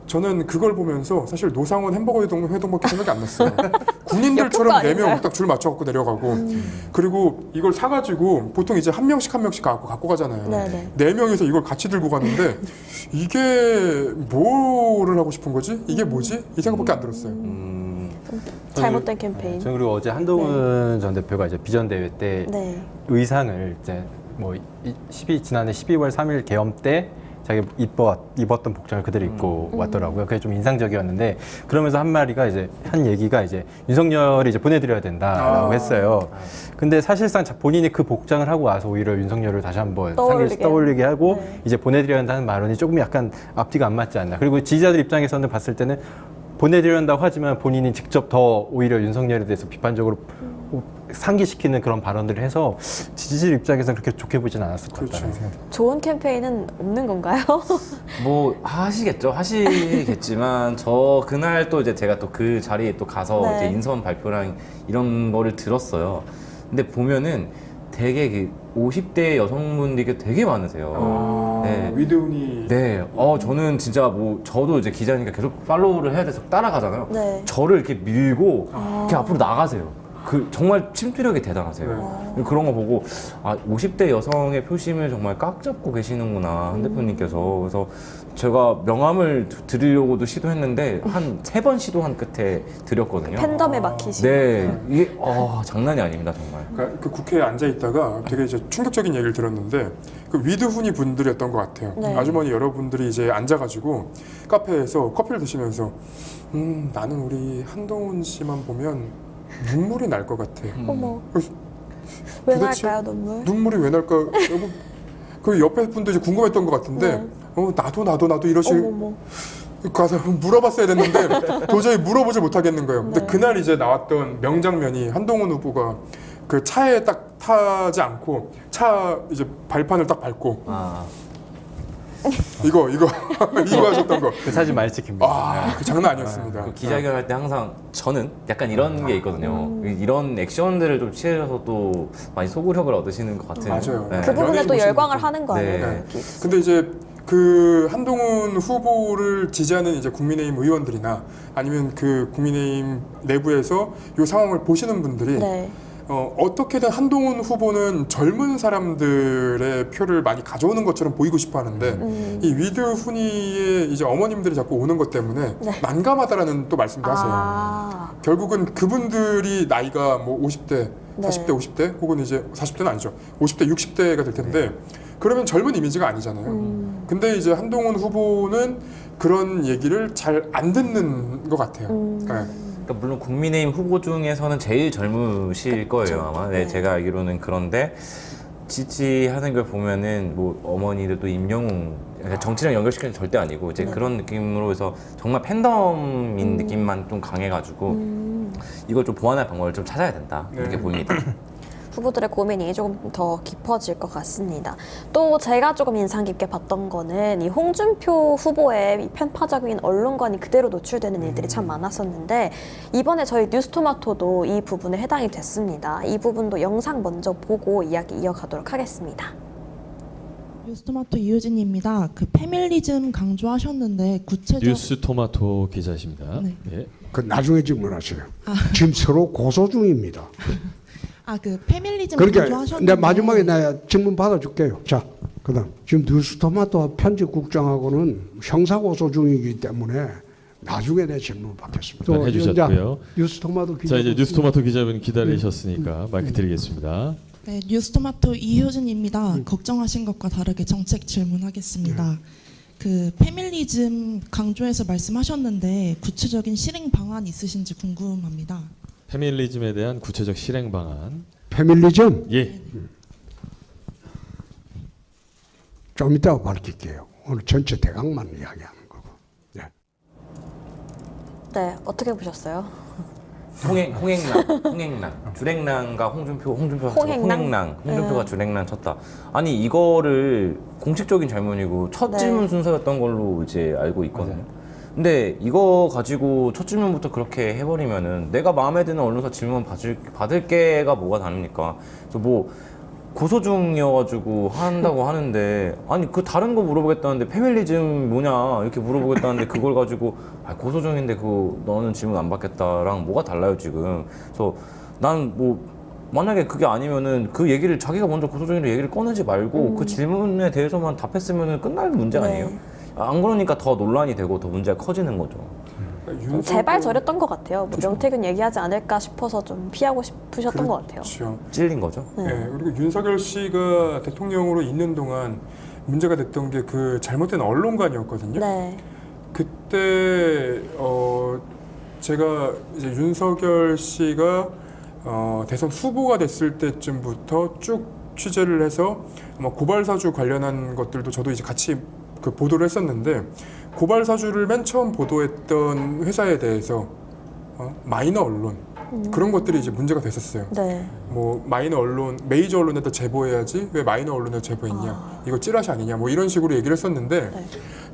저는 그걸 보면서 사실 노상원 햄버거 회동밖에 생각이 안 났어요. 군인들처럼 4명 딱 줄 맞춰갖고 내려가고 그리고 이걸 사가지고 보통 이제 한 명씩 갖고 가잖아요. 네네. 4명이서 이걸 같이 들고 가는데 이게 뭐를 하고 싶은 거지? 이게 뭐지? 이 생각밖에 안 들었어요. 잘못된 캠페인. 저는 그리고 어제 한동훈 전 대표가 이제 비전 대회 때 의상을 이제 뭐 지난해 12월 3일 계엄 때 자기 입었던 복장을 그대로 입고 왔더라고요. 그게 좀 인상적이었는데 그러면서 한 얘기가 이제 윤석열이 이제 보내드려야 된다라고 했어요. 근데 사실상 본인이 그 복장을 하고 와서 오히려 윤석열을 다시 한번 떠올리게 하고 이제 보내드려야 한다는 발언이 조금 약간 앞뒤가 안 맞지 않나. 그리고 지지자들 입장에서는 봤을 때는 보내드려야 한다고 하지만 본인이 직접 더 오히려 윤석열에 대해서 비판적으로 상기시키는 그런 발언들을 해서 지지자들 입장에서는 그렇게 좋게 보진 않았을 것 같다는 생각이 듭니다. 좋은 캠페인은 없는 건가요? 뭐 하시겠지만 저 그날 또 이제 제가 또 그 자리에 또 가서 이제 인선 발표랑 이런 거를 들었어요. 근데 보면은 되게 그 50대 여성분들이 되게 많으세요. 네. 위드훈이. 네. 저는 진짜 저도 이제 기자니까 계속 팔로우를 해야 돼서 따라가잖아요. 저를 이렇게 밀고 이렇게 앞으로 나가세요. 정말 침투력이 대단하세요. 그런 거 보고 50대 여성의 표심을 정말 꽉 잡고 계시는구나 한 대표님께서. 그래서 제가 명함을 드리려고도 시도했는데 한 3번 시도한 끝에 드렸거든요. 팬덤에 막히시고. 네, 이게 장난이 아닙니다 정말. 그러니까 그 국회에 앉아 있다가 되게 이제 충격적인 얘기를 들었는데 그 위드훈이 분들이었던 것 같아요. 아주머니 여러분들이 이제 앉아가지고 카페에서 커피를 드시면서 나는 우리 한동훈 씨만 보면 눈물이 날 것 같아. 어머. 왜 날까요, 눈물이 왜 날까? 그 옆에 분도 이제 궁금했던 것 같은데, 나도 이러시고 가서 물어봤어야 됐는데 도저히 물어보지 못하겠는 거예요. 근데 그날 이제 나왔던 명장면이 한동훈 후보가 그 차에 딱 타지 않고 차 이제 발판을 딱 밟고. 이거 하셨던 거. 그 사진 많이 찍힙니다. 그 장난 아니었습니다. 그 기자회견할 때 항상 저는 약간 이런 게 있거든요. 이런 액션들을 좀 취해서 또 많이 소구력을 얻으시는 것 같은. 맞아요. 그 부분에 또 열광을 하는 거 아니에요? 근데 이제 그 한동훈 후보를 지지하는 이제 국민의힘 의원들이나 아니면 그 국민의힘 내부에서 이 상황을 보시는 분들이 어떻게든 한동훈 후보는 젊은 사람들의 표를 많이 가져오는 것처럼 보이고 싶어 하는데 이 위드훈이의 이제 어머님들이 자꾸 오는 것 때문에 난감하다라는 또 말씀도 하세요. 결국은 그분들이 나이가 뭐 50대, 40대, 50대 혹은 이제 40대는 아니죠. 50대, 60대가 될 텐데 그러면 젊은 이미지가 아니잖아요. 근데 이제 한동훈 후보는 그런 얘기를 잘 안 듣는 것 같아요. 그러니까 물론 국민의힘 후보 중에서는 제일 젊으실 거예요 아마. 네, 제가 알기로는. 그런데 지지하는 걸 보면은 뭐 어머니들도 임영웅 정치랑 연결시키는 절대 아니고 이제 그런 느낌으로 해서 정말 팬덤인 느낌만 좀 강해가지고 이걸 좀 보완할 방법을 좀 찾아야 된다 이렇게 보입니다. 후보들의 고민이 조금 더 깊어질 것 같습니다. 또 제가 조금 인상 깊게 봤던 거는 이 홍준표 후보의 이 편파적인 언론관이 그대로 노출되는 일들이 참 많았었는데 이번에 저희 뉴스토마토도 이 부분에 해당이 됐습니다. 이 부분도 영상 먼저 보고 이야기 이어가도록 하겠습니다. 뉴스토마토 이효진입니다. 그 페밀리즘 강조하셨는데 구체적 뉴스토마토 기자십니다. 네. 그 나중에 질문하세요. 지금 서로 고소 중입니다. 그 페밀리즘 그러니까 강조하셨는데 내가 마지막에 내가 질문 받아줄게요. 자, 그다음 지금 뉴스토마토 편집국장하고는 형사고소 중이기 때문에 나중에 내 질문 받겠습니다. 해주셨고요. 뉴스토마토 기자. 자, 이제 뉴스토마토 기자분 기다리셨으니까 마이크 드리겠습니다. 네, 뉴스토마토 이효진입니다. 걱정하신 것과 다르게 정책 질문하겠습니다. 그 페밀리즘 강조해서 말씀하셨는데 구체적인 실행 방안 있으신지 궁금합니다. 페밀리즘에 대한 구체적 실행 방안. 페밀리즘? 예. 좀 이따가 밝힐게요. 오늘 전체 대강만 이야기하는 거고. 네, 어떻게 보셨어요? 홍행랑, 주랭랑과 홍준표가 홍준표가 주랭랑 쳤다. 아니 이거를 공식적인 질문이고 첫 질문 순서였던 걸로 이제 알고 있거든요. 근데 이거 가지고 첫 질문부터 그렇게 해버리면은 내가 마음에 드는 언론사 질문 받을 게가 뭐가 다릅니까? 그래서 뭐 고소 중이어가지고 한다고 하는데 아니 그 다른 거 물어보겠다는데 페밀리즘 뭐냐 이렇게 물어보겠다는데 그걸 가지고 고소 중인데 그 너는 질문 안 받겠다랑 뭐가 달라요 지금? 그래서 난 뭐 만약에 그게 아니면은 그 얘기를 자기가 먼저 고소 중이라는 얘기를 꺼내지 말고 그 질문에 대해서만 답했으면은 끝날 문제 아니에요? 안 그러니까 더 논란이 되고 더 문제가 커지는 거죠. 제발 저랬던 것 같아요. 뭐 명태균 얘기하지 않을까 싶어서 좀 피하고 싶으셨던 것 같아요. 그렇죠. 찔린 거죠. 네. 그리고 윤석열 씨가 대통령으로 있는 동안 문제가 됐던 게 그 잘못된 언론관이었거든요. 네. 그때 제가 이제 윤석열 씨가 대선 후보가 됐을 때쯤부터 쭉 취재를 해서 아마 고발 사주 관련한 것들도 저도 이제 같이 그 보도를 했었는데 고발 사주를 맨 처음 보도했던 회사에 대해서 마이너 언론 그런 것들이 이제 문제가 됐었어요. 네. 뭐 마이너 언론, 메이저 언론에다 제보해야지 왜 마이너 언론에 제보했냐, 이거 찌라시 아니냐, 뭐 이런 식으로 얘기를 했었는데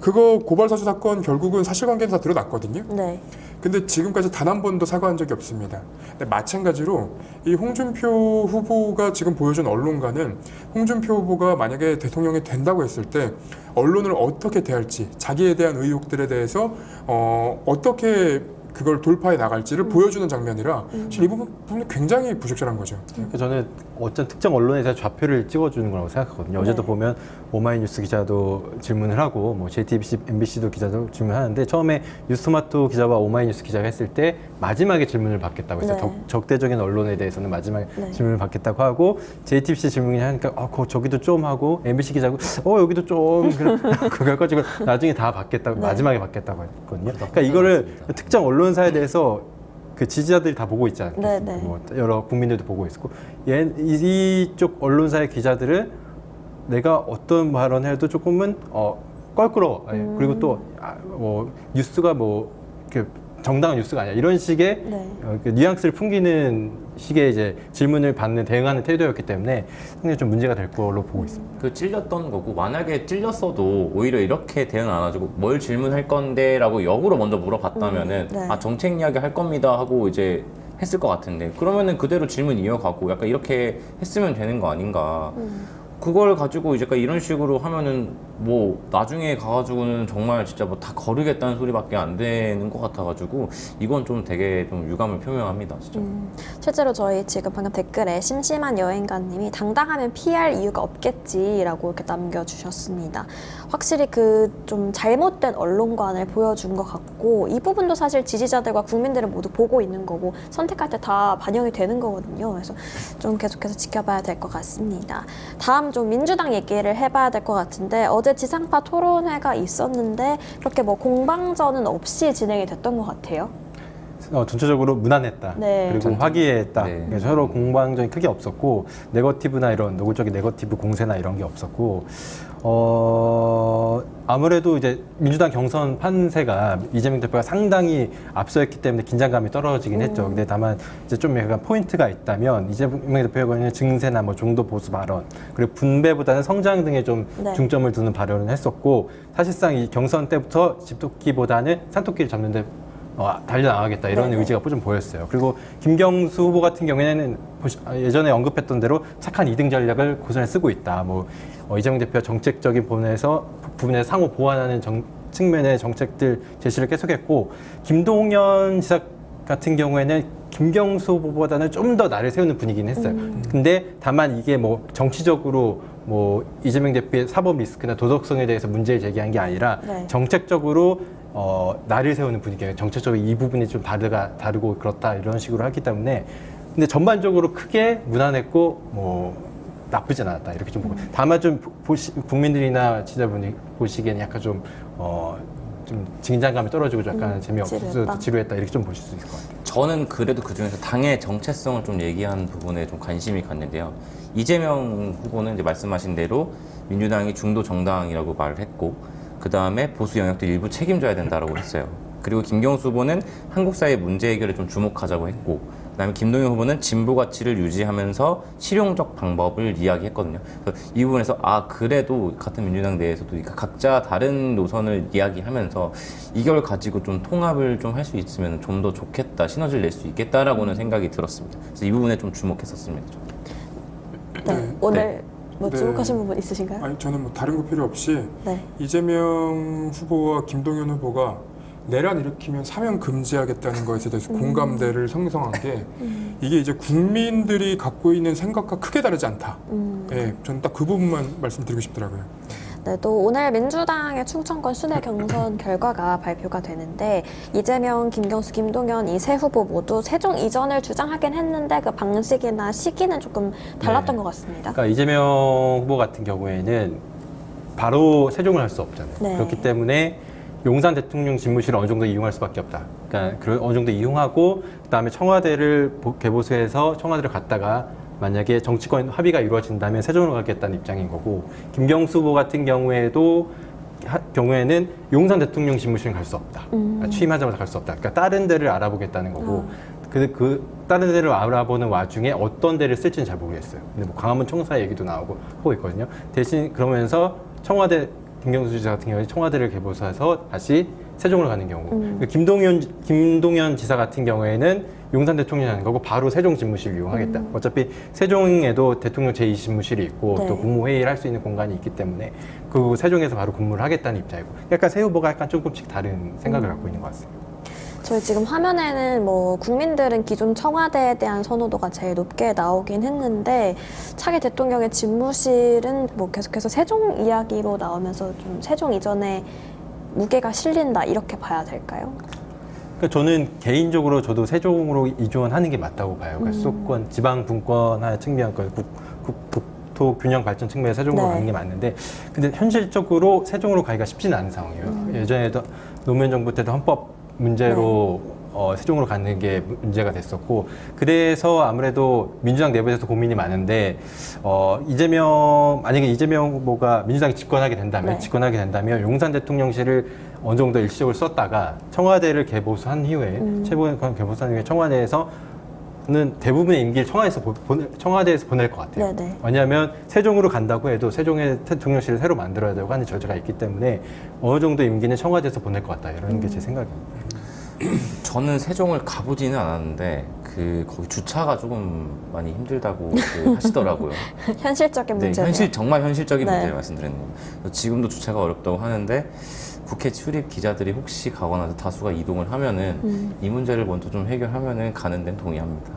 그거 고발 사주 사건 결국은 사실관계는 다 드러났거든요. 네. 근데 지금까지 단 한 번도 사과한 적이 없습니다. 근데 마찬가지로 이 홍준표 후보가 지금 보여준 언론가는 홍준표 후보가 만약에 대통령이 된다고 했을 때 언론을 어떻게 대할지, 자기에 대한 의혹들에 대해서 어떻게 그걸 돌파해 나갈지를 보여주는 장면이라 사실 이 부분이 굉장히 부적절한 거죠. 저는 어떤 특정 언론에서 좌표를 찍어주는 거라고 생각하거든요. 어제도 보면 오마이뉴스 기자도 질문을 하고 뭐 JTBC, MBC도 기자도 질문하는데 처음에 뉴스토마토 기자와 오마이뉴스 기자가 했을 때 마지막에 질문을 받겠다고 했어요. 적대적인 언론에 대해서는 마지막에 질문을 받겠다고 하고 JTBC 질문을 하니까 저기도 좀 하고 MBC 기자고 여기도 좀 그걸 가지고 나중에 다 받겠다고 마지막에 받겠다고 했거든요. 그러니까 이거를 특정 언론사에 대해서 그 지지자들이 다 보고 있지 않겠습니까? 뭐 여러 국민들도 보고 있고 이쪽 언론사의 기자들은 내가 어떤 발언을 해도 조금은 껄끄러워. 그리고 또 뉴스가 뭐 정당한 뉴스가 아니야 이런 식의 그 뉘앙스를 풍기는 식의 이제 질문을 받는 대응하는 태도였기 때문에 상당히 좀 문제가 될 걸로 보고 있습니다. 그 찔렸던 거고 만약에 찔렸어도 오히려 이렇게 대응 안 해가지고 뭘 질문할 건데라고 역으로 먼저 물어봤다면은 정책 이야기 할 겁니다 하고 이제 했을 것 같은데 그러면은 그대로 질문 이어가고 약간 이렇게 했으면 되는 거 아닌가. 그걸 가지고 이제 이런 식으로 하면은 뭐 나중에 가가지고는 정말 진짜 뭐 다 거르겠다는 소리밖에 안 되는 것 같아가지고 이건 좀 되게 좀 유감을 표명합니다, 진짜. 실제로 저희 지금 방금 댓글에 심심한 여행가님이 당당하면 피할 이유가 없겠지라고 이렇게 남겨주셨습니다. 확실히 그 좀 잘못된 언론관을 보여준 것 같고 이 부분도 사실 지지자들과 국민들은 모두 보고 있는 거고 선택할 때 다 반영이 되는 거거든요. 그래서 좀 계속해서 지켜봐야 될 것 같습니다. 다음 좀 민주당 얘기를 해봐야 될 것 같은데 어제 지상파 토론회가 있었는데 그렇게 뭐 공방전은 없이 진행이 됐던 것 같아요. 전체적으로 무난했다. 그리고 화기애애했다. 서로 공방전이 크게 없었고 네거티브나 이런 노골적인 네거티브 공세나 이런 게 없었고 아무래도 이제 민주당 경선 판세가 이재명 대표가 상당히 앞서했기 때문에 긴장감이 떨어지긴 했죠. 근데 다만 이제 좀 약간 포인트가 있다면 이재명 대표가 증세나 뭐 중도 보수 발언 그리고 분배보다는 성장 등에 좀 중점을 두는 발언을 했었고 사실상 이 경선 때부터 집토끼보다는 산토끼를 잡는데 달려나가겠다 이런 의지가 좀 보였어요. 그리고 김경수 후보 같은 경우에는 예전에 언급했던 대로 착한 2등 전략을 고선에 쓰고 있다. 뭐 이재명 대표가 정책적인 부분에서 상호 보완하는 측면의 정책들 제시를 계속했고 김동연 지사 같은 경우에는 김경수 후보보다는 좀 더 나를 세우는 분위기는 했어요. 근데 다만 이게 뭐 정치적으로 뭐 이재명 대표의 사법 리스크나 도덕성에 대해서 문제를 제기한 게 아니라 정책적으로 나를 세우는 분위기예요. 정책적으로 이 부분이 좀 다르고 그렇다 이런 식으로 하기 때문에 근데 전반적으로 크게 무난했고 뭐 나쁘진 않았다 이렇게 좀 보고 다만 좀 국민들이나 지자분이 보시기에는 약간 좀 긴장감이 떨어지고 약간 재미없어서 지루했다 이렇게 좀 보실 수 있을 것 같아요. 저는 그래도 그중에서 당의 정체성을 좀 얘기한 부분에 좀 관심이 갔는데요. 이재명 후보는 이제 말씀하신 대로 민주당이 중도 정당이라고 말을 했고 그 다음에 보수 영역들 일부 책임져야 된다라고 했어요. 그리고 김경수 후보는 한국 사회 문제 해결에 좀 주목하자고 했고 그다음에 김동연 후보는 진보 가치를 유지하면서 실용적 방법을 이야기했거든요. 그래서 이 부분에서 그래도 같은 민주당 내에서도 각자 다른 노선을 이야기하면서 이걸 가지고 좀 통합을 좀 할 수 있으면 좀 더 좋겠다, 시너지를 낼 수 있겠다라고는 생각이 들었습니다. 그래서 이 부분에 좀 주목했었습니다. 네, 오늘 뭐 주목하신 부분 있으신가요? 아니, 저는 뭐 다른 거 필요 없이 네. 이재명 후보와 김동연 후보가 내란 일으키면 사면 금지하겠다는 것에 대해서 공감대를 형성한 게 이게 이제 국민들이 갖고 있는 생각과 크게 다르지 않다. 예, 저는 딱 그 부분만 말씀드리고 싶더라고요. 네, 또 오늘 민주당의 충청권 순회 경선 결과가 발표가 되는데 이재명, 김경수, 김동연 이 세 후보 모두 세종 이전을 주장하긴 했는데 그 방식이나 시기는 조금 달랐던 것 같습니다. 그러니까 이재명 후보 같은 경우에는 바로 세종을 할 수 없잖아요. 네. 그렇기 때문에 용산 대통령 집무실을 어느 정도 이용할 수밖에 없다. 그러니까 어느 정도 이용하고 그다음에 청와대를 개보수해서 청와대를 갔다가 만약에 정치권 합의가 이루어진다면 세종으로 가겠다는 입장인 거고, 김경수 후보 같은 경우에는 용산 대통령 집무실은 갈 수 없다. 그러니까 취임하자마자 갈 수 없다. 그러니까 다른 데를 알아보겠다는 거고, 그 다른 데를 알아보는 와중에 어떤 데를 쓸지는 잘 모르겠어요. 근데 뭐 광화문 청사 얘기도 나오고 하고 있거든요. 대신 그러면서 청와대 김경수 지사 같은 경우에 청와대를 개보수해서 다시 세종으로 가는 경우, 김동연 지사 같은 경우에는 용산 대통령이 하는 거고 바로 세종 집무실을 이용하겠다. 어차피 세종에도 대통령 제2집무실이 있고 네. 또 국무회의를 할 수 있는 공간이 있기 때문에 그 세종에서 바로 근무를 하겠다는 입장이고, 약간 세 후보가 약간 조금씩 다른 생각을 갖고 있는 것 같습니다. 저희 지금 화면에는 뭐 국민들은 기존 청와대에 대한 선호도가 제일 높게 나오긴 했는데 차기 대통령의 집무실은 뭐 계속해서 세종 이야기로 나오면서 좀 세종 이전에 무게가 실린다 이렇게 봐야 될까요? 그러니까 저는 개인적으로 저도 세종으로 이전하는 게 맞다고 봐요. 그러니까 수도권, 지방 분권화 측면, 국토 균형 발전 측면에 세종으로 가는 게 맞는데, 근데 현실적으로 세종으로 가기가 쉽지는 않은 상황이에요. 예전에도 노무현 정부 때도 헌법 문제로 세종으로 가는 게 문제가 됐었고, 그래서 아무래도 민주당 내부에서 고민이 많은데, 만약에 이재명 후보가 민주당이 집권하게 된다면 용산 대통령실을 어느 정도 일시적으로 썼다가 청와대를 개보수한 이후에 최고위원 개보수한 이후에 청와대에서는 대부분의 임기를 청와대에서 보낼 것 같아요. 네네. 왜냐하면 세종으로 간다고 해도 세종의 대통령실을 새로 만들어야 되고 하는 절차가 있기 때문에 어느 정도 임기는 청와대에서 보낼 것 같다. 이런 게 제 생각입니다. 저는 세종을 가보지는 않았는데 거기 주차가 조금 많이 힘들다고 하시더라고요. 현실적인 문제네요. 정말 현실적인 네. 문제를 말씀드리는 거예요. 지금도 주차가 어렵다고 하는데 국회 출입 기자들이 혹시 가거나 다수가 이동을 하면은 이 문제를 먼저 좀 해결하면은 가는 데는 동의합니다.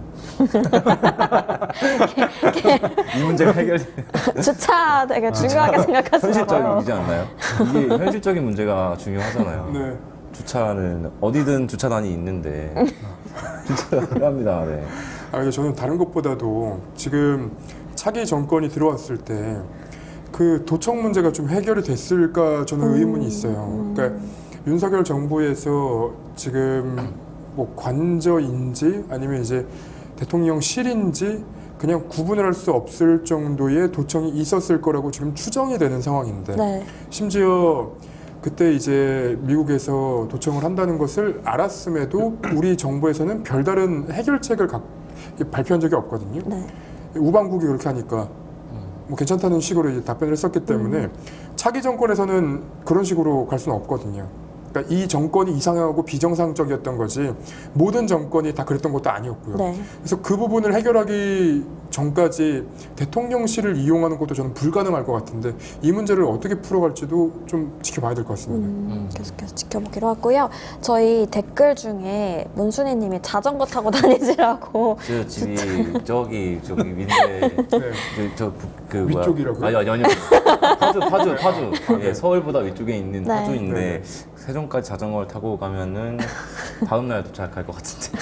이 문제가 주차 되게 중요하게 생각하시나 봐요. 현실적이지 않나요? 이게 현실적인 문제가 중요하잖아요. 네. 주차는 어디든 주차단이 있는데 주차를 합니다. 네. 근데 저는 다른 것보다도 지금 차기 정권이 들어왔을 때 그 도청 문제가 좀 해결이 됐을까 저는 의문이 있어요. 그러니까 윤석열 정부에서 지금 뭐 관저인지 아니면 이제 대통령실인지 그냥 구분을 할 수 없을 정도의 도청이 있었을 거라고 지금 추정이 되는 상황인데, 네. 심지어 그때 이제 미국에서 도청을 한다는 것을 알았음에도 우리 정부에서는 별다른 해결책을 발표한 적이 없거든요. 네. 우방국이 그렇게 하니까 뭐 괜찮다는 식으로 이제 답변을 했었기 때문에 차기 정권에서는 그런 식으로 갈 수는 없거든요. 그러니까 이 정권이 이상하고 비정상적이었던 거지 모든 정권이 다 그랬던 것도 아니었고요. 네. 그래서 그 부분을 해결하기 전까지 대통령실을 이용하는 것도 저는 불가능할 것 같은데 이 문제를 어떻게 풀어갈지도 좀 지켜봐야 될 것 같습니다. 계속해서 지켜보기로 하고요. 저희 댓글 중에 문순희 님이 자전거 타고 다니시라고. 저 집이 저기 밑에 위쪽이라고요? 아니 파주. 예, 서울보다 위쪽에 있는 네. 파주인데 세종까지 자전거를 타고 가면은 다음 날 도착할 것 같은데.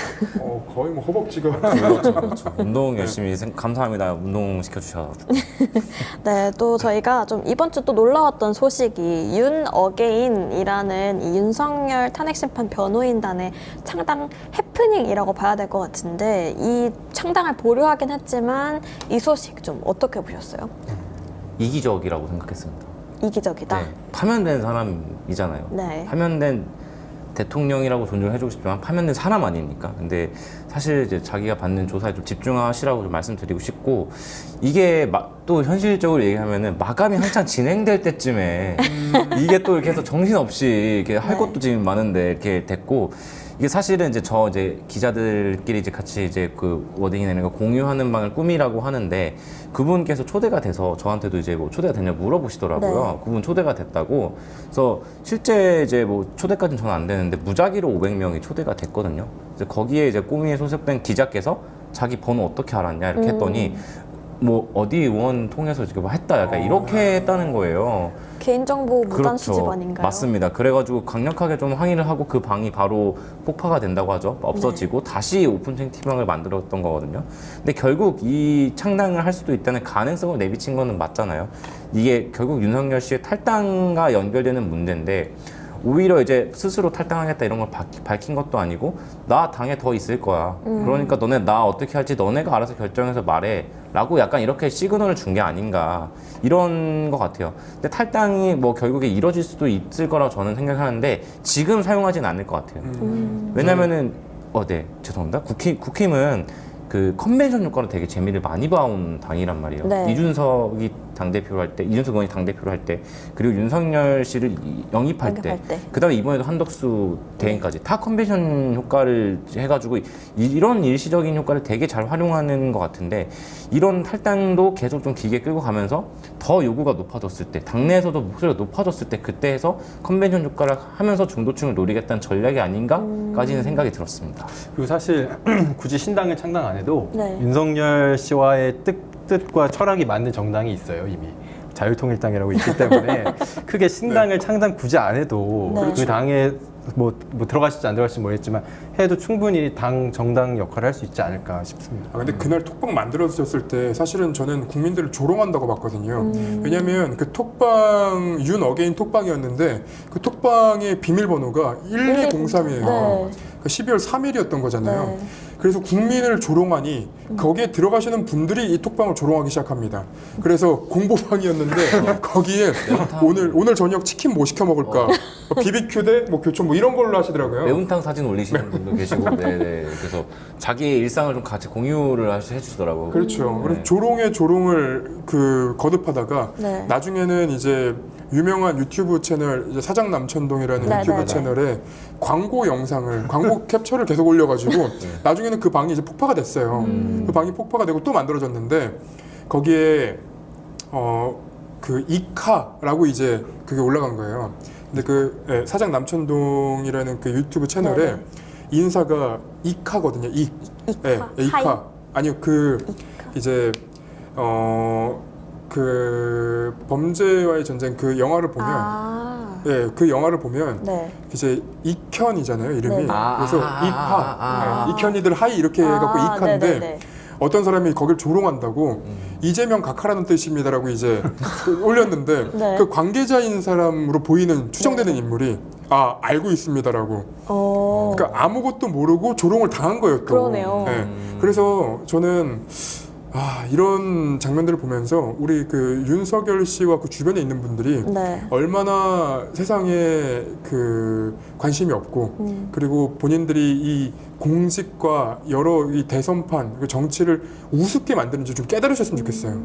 거의 뭐 허벅지가. 그렇죠. 운동 열심히 감사합니다. 운동 시켜주셔가지고. 네, 또 저희가 좀 이번 주 또 놀라웠던 소식이 윤어게인이라는 이 윤석열 탄핵심판 변호인단의 창당 해프닝이라고 봐야 될 것 같은데, 이 창당을 보류하긴 했지만 이 소식 좀 어떻게 보셨어요? 이기적이라고 생각했습니다. 이기적이다. 네, 파면된 사람이잖아요. 네. 파면된 대통령이라고 존중을 해주고 싶지만 파면된 사람 아닙니까? 근데 사실 이제 자기가 받는 조사에 좀 집중하시라고 좀 말씀드리고 싶고 이게 또 현실적으로 얘기하면은 마감이 한창 진행될 때쯤에 이게 또 이렇게 해서 정신없이 이렇게 할 것도 지금 많은데 이렇게 됐고 이게 사실은 이제 기자들끼리 이제 같이 이제 그 워딩이 내는 거 공유하는 방을 꿈이라고 하는데 그분께서 초대가 돼서 저한테도 이제 뭐 초대가 됐냐고 물어보시더라고요. 네. 그분 초대가 됐다고. 그래서 실제 이제 뭐 초대까지는 저는 안 되는데 무작위로 500명이 초대가 됐거든요. 이제 거기에 이제 꿈이에 소속된 기자께서 자기 번호 어떻게 알았냐 이렇게 했더니 뭐 어디 의원 통해서 지금 했다 약간 이렇게 했다는 거예요. 개인정보 무단 그렇죠. 수집 아닌가요? 맞습니다. 그래가지고 강력하게 좀 항의를 하고 그 방이 바로 폭파가 된다고 하죠. 없어지고 다시 오픈 채팅방을 만들었던 거거든요. 근데 결국 이 창당을 할 수도 있다는 가능성을 내비친 거는 맞잖아요. 이게 결국 윤석열 씨의 탈당과 연결되는 문제인데 오히려 이제 스스로 탈당하겠다 이런 걸 밝힌 것도 아니고 나 당에 더 있을 거야. 그러니까 너네 나 어떻게 할지 너네가 알아서 결정해서 말해. 라고 약간 이렇게 시그널을 준 게 아닌가 이런 것 같아요. 근데 탈당이 뭐 결국에 이뤄질 수도 있을 거라고 저는 생각하는데 지금 사용하지는 않을 것 같아요. 왜냐면은 네 죄송합니다. 국힘은 그 컨벤션 효과로 되게 재미를 많이 봐온 당이란 말이에요. 네. 이준석이 당대표로 할 때, 이준석 의원이 당대표로 할 때, 그리고 윤석열 씨를 영입할 때, 그다음에 이번에도 한덕수 대행까지 다 컨벤션 효과를 해가지고 이런 일시적인 효과를 되게 잘 활용하는 것 같은데 이런 탈당도 계속 좀 길게 끌고 가면서 더 요구가 높아졌을 때, 당내에서도 목소리가 높아졌을 때 그때 해서 컨벤션 효과를 하면서 중도층을 노리겠다는 전략이 아닌가까지는 생각이 들었습니다. 그리고 사실 굳이 신당을 창당 안 해도 네. 윤석열 씨와의 뜻과 철학이 맞는 정당이 있어요 이미. 자유통일당이라고 있기 때문에 크게 신당을 창당 굳이 안 해도 네. 그 당에 뭐 들어가실지 안 들어가실지 모르겠지만 해도 충분히 정당 역할을 할 수 있지 않을까 싶습니다. 근데 그날 톡방 만들어졌을 때 사실은 저는 국민들을 조롱한다고 봤거든요. 왜냐하면 그 톡방 윤어게인 톡방이었는데 그 톡방의 비밀번호가 1203이에요. 네. 12월 3일이었던 거잖아요. 네. 그래서 국민을 조롱하니 거기에 들어가시는 분들이 이 톡방을 조롱하기 시작합니다. 그래서 공보방이었는데 거기에 오늘 저녁 치킨 뭐 시켜 먹을까? BBQ 대 뭐 교촌 뭐 이런 걸로 하시더라고요. 매운탕 사진 올리시는 분도 계시고, 네네. 그래서 자기의 일상을 좀 같이 공유를 해주시더라고요. 그렇죠. 네. 그래서 조롱에 조롱을 거듭하다가 네. 나중에는 이제 유명한 유튜브 채널 이제 사장 남천동이라는 네, 유튜브 네, 네. 채널에 광고 영상을 광고 캡처를 계속 올려가지고 나중에는 그 방이 이제 폭파가 됐어요. 그 방이 폭파가 되고 또 만들어졌는데 거기에 그 이카라고 이제 그게 올라간 거예요. 근데 그 사장 남천동이라는 그 유튜브 채널에 네, 네. 인사가 이카거든요. 이카. 아니요 이제 그 범죄와의 전쟁 그 영화를 보면 그 영화를 보면 네. 이제 익현이잖아요 이름이. 네. 그래서 이카 익현이들 하이 이렇게 해갖고 이카인데 네네네. 어떤 사람이 거길 조롱한다고 이재명 각하라는 뜻입니다라고 이제 올렸는데 네. 그 관계자인 사람으로 보이는 추정되는 인물이 알고 있습니다라고. 그러니까 아무것도 모르고 조롱을 당한 거예요 또. 그러네요. 네. 그래서 저는 이런 장면들을 보면서 우리 그 윤석열 씨와 그 주변에 있는 분들이 네. 얼마나 세상에 그 관심이 없고 그리고 본인들이 이 공직과 여러 이 대선판 그 정치를 우습게 만드는지 좀 깨달으셨으면 좋겠어요.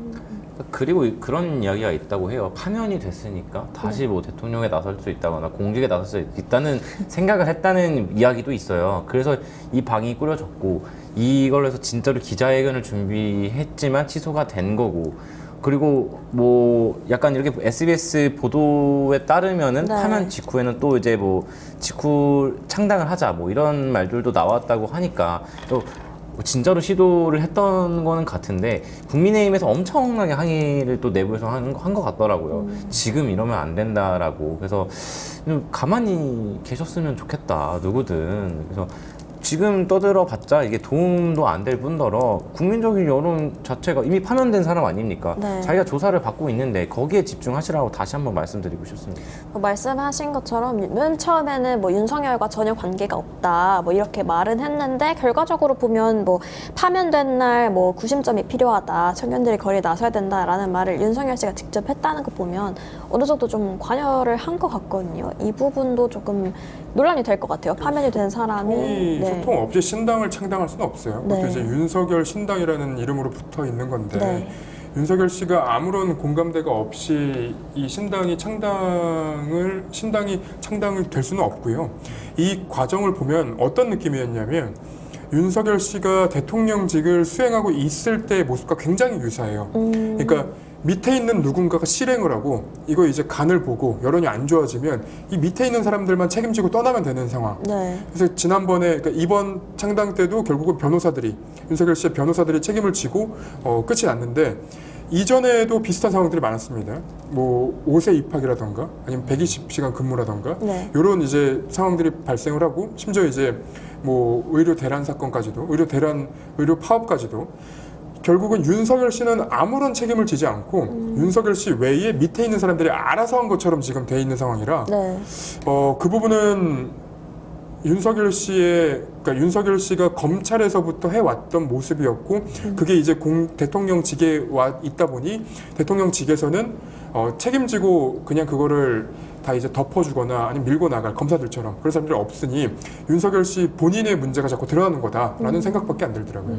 그리고 그런 이야기가 있다고 해요. 파면이 됐으니까 다시 뭐 대통령에 나설 수 있다거나 공직에 나설 수 있다는 생각을 했다는 이야기도 있어요. 그래서 이 방이 꾸려졌고 이걸로 해서 진짜로 기자회견을 준비했지만 취소가 된 거고 그리고 뭐 약간 이렇게 SBS 보도에 따르면은 네. 파면 직후에는 또 이제 뭐 직후 창당을 하자 뭐 이런 말들도 나왔다고 하니까 또 진짜로 시도를 했던 거는 같은데 국민의힘에서 엄청나게 항의를 또 내부에서 한 것 같더라고요. 지금 이러면 안 된다라고. 그래서 좀 가만히 계셨으면 좋겠다 누구든. 그래서 지금 떠들어봤자 이게 도움도 안 될 뿐더러 국민적인 여론 자체가 이미 파면된 사람 아닙니까? 네. 자기가 조사를 받고 있는데 거기에 집중하시라고 다시 한번 말씀드리고 싶습니다. 말씀하신 것처럼 맨 처음에는 뭐 윤석열과 전혀 관계가 없다 뭐 이렇게 말은 했는데 결과적으로 보면 뭐 파면된 날 뭐 구심점이 필요하다 청년들이 거리에 나서야 된다라는 말을 윤석열 씨가 직접 했다는 거 보면 어느 정도 좀 관여를 한 것 같거든요. 이 부분도 조금 논란이 될 것 같아요. 파면이 된 사람이 소통 없이 신당을 창당할 수는 없어요. 네. 그것도 이제 윤석열 신당이라는 이름으로 붙어 있는 건데 네. 윤석열 씨가 아무런 공감대가 없이 이 신당이 창당이 될 수는 없고요. 이 과정을 보면 어떤 느낌이었냐면 윤석열 씨가 대통령직을 수행하고 있을 때의 모습과 굉장히 유사해요. 그러니까 밑에 있는 누군가가 실행을 하고 이거 이제 간을 보고 여론이 안 좋아지면 이 밑에 있는 사람들만 책임지고 떠나면 되는 상황. 네. 그래서 지난번에 그러니까 이번 창당 때도 결국은 윤석열 씨의 변호사들이 책임을 지고 끝이 났는데 이전에도 비슷한 상황들이 많았습니다. 뭐 5세 입학이라던가 아니면 120시간 근무라던가 네. 이런 이제 상황들이 발생을 하고 심지어 이제 뭐 의료 대란 사건까지도 의료 파업까지도 결국은 윤석열 씨는 아무런 책임을 지지 않고 윤석열 씨 외에 밑에 있는 사람들이 알아서 한 것처럼 지금 돼 있는 상황이라 네. 그 부분은 윤석열 씨가 검찰에서부터 해왔던 모습이었고 그게 이제 대통령직에 와 있다 보니 대통령직에서는 책임지고 그냥 그거를 다 이제 덮어주거나 아니면 밀고 나갈 검사들처럼 그런 사람들이 없으니 윤석열 씨 본인의 문제가 자꾸 드러나는 거다라는 생각밖에 안 들더라고요.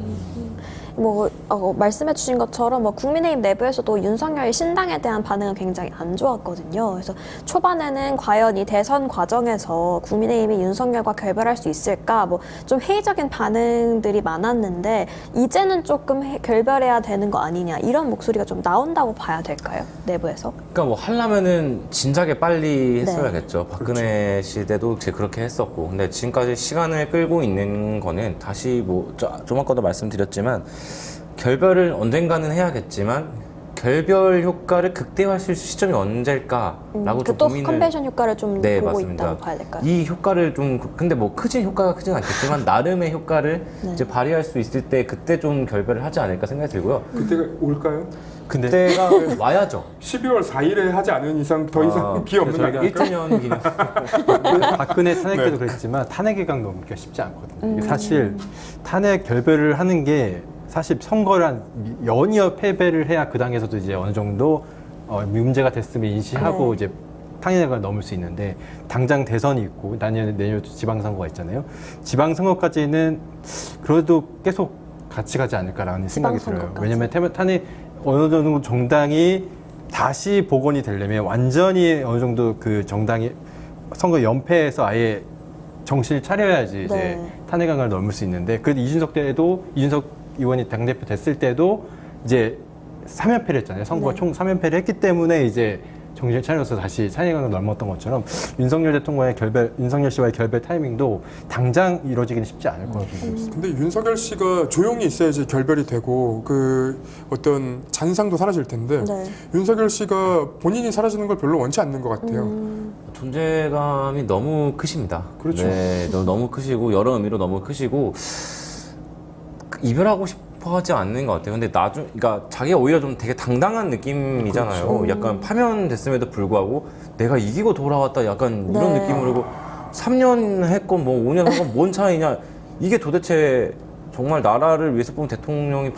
뭐 말씀해주신 것처럼 뭐 국민의힘 내부에서도 윤석열 신당에 대한 반응은 굉장히 안 좋았거든요. 그래서 초반에는 과연 이 대선 과정에서 국민의힘이 윤석열과 결별할 수 있을까 뭐 좀 회의적인 반응들이 많았는데 이제는 조금 결별해야 되는 거 아니냐 이런 목소리가 좀 나온다고 봐야 될까요? 내부에서? 그러니까 뭐 하려면은 진작에 빨리 했어야겠죠. 박근혜 시대도 이제 그렇게 했었고, 근데 지금까지 시간을 끌고 있는 거는 다시 뭐 좀 아까도 말씀드렸지만 결별을 언젠가는 해야겠지만 결별 효과를 극대화할 시점이 언제일까라고 좀 또 고민을. 컨벤션 효과를 좀 네, 보고 맞습니다. 있다고 봐야 될까요? 이 효과를 좀 근데 뭐 효과가 크진 않겠지만 나름의 효과를 네. 이제 발휘할 수 있을 때 그때 좀 결별을 하지 않을까 생각이 들고요. 그때가 올까요? 그때가 와야죠. 12월 4일에 하지 않은 이상 더 이상 기회 없는 거 저희가 아닙니까? 1주년 기념. 박근혜 탄핵 때도 네. 그랬지만 탄핵의 강 넘기가 쉽지 않거든요. 이게 사실 탄핵 결별을 하는 게 사실 선거란 연이어 패배를 해야 그 당에서도 이제 어느 정도 문제가 됐음을 인식하고 이제 탄핵을 넘을 수 있는데 당장 대선이 있고 내년 지방선거가 있잖아요. 지방선거까지는 그래도 계속 같이 가지 않을까라는 생각이 들어요. 왜냐하면 탄핵 어느 정도 정당이 다시 복원이 되려면 완전히 어느 정도 그 정당이 선거 연패해서 아예 정신을 차려야지 이제 탄핵강을 넘을 수 있는데 그래도 이준석 의원이 당대표 됐을 때도 이제 3연패를 했잖아요. 선거가 총 3연패를 했기 때문에 이제 정신을 차려서 다시 탄핵강을 넘었던 것처럼 윤석열 씨와의 결별 타이밍도 당장 이루어지기는 쉽지 않을 거라고 보고 있습니다. 근데 윤석열 씨가 조용히 있어야지 결별이 되고 그 어떤 잔상도 사라질 텐데 윤석열 씨가 본인이 사라지는 걸 별로 원치 않는 것 같아요. 존재감이 너무 크십니다. 그렇죠. 네, 너무 크시고 여러 의미로 너무 크시고 이별하고 싶어하지 않는 것 같아요. 근데 그러니까 자기가 오히려 좀 되게 당당한 느낌이잖아요. 그렇죠. 약간 파면됐음에도 불구하고 내가 이기고 돌아왔다 약간 이런 느낌으로 3년 했건 뭐 5년 했건 뭔 차이냐. 이게 도대체 정말 나라를 위해서 뽑은 대통령이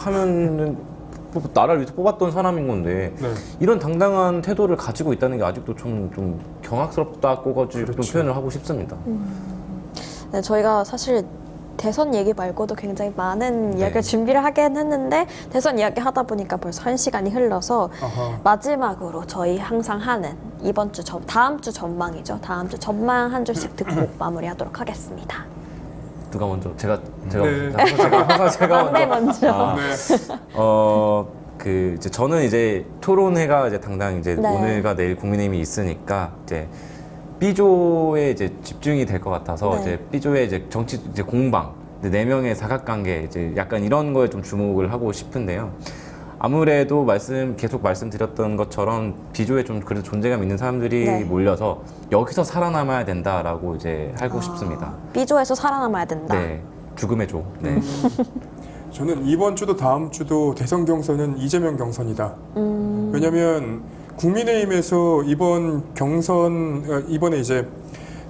나라를 위해서 뽑았던 사람인 건데 이런 당당한 태도를 가지고 있다는 게 아직도 좀 경악스럽다고 좀 표현을 하고 싶습니다. 네, 저희가 사실 대선 얘기 말고도 굉장히 많은 이야기를 준비를 하긴 했는데 대선 이야기 하다 보니까 벌써 1시간이 흘러서 마지막으로 저희 항상 하는 다음 주 전망이죠. 다음 주 전망 한 줄씩 듣고 마무리하도록 하겠습니다. 누가 먼저? 제가 네. 항상 제가 막내 먼저. 이제 저는 이제 토론회가 이제 당장 이제 네. 오늘과 내일 국민의힘이 있으니까 이제 B조에 이제 집중이 될 것 같아서 이제 B조의 이제 정치 이제 공방, 4명의 사각관계 이제 약간 이런 거에 좀 주목을 하고 싶은데요. 아무래도 계속 말씀드렸던 것처럼 B조에 좀 그래도 존재감 있는 사람들이 몰려서 여기서 살아남아야 된다라고 이제 하고 싶습니다. B조에서 살아남아야 된다. 네. 죽음의 조. 네. 저는 이번 주도 다음 주도 대선 경선은 이재명 경선이다. 왜냐하면 국민의힘에서 이번 경선 이번에 이제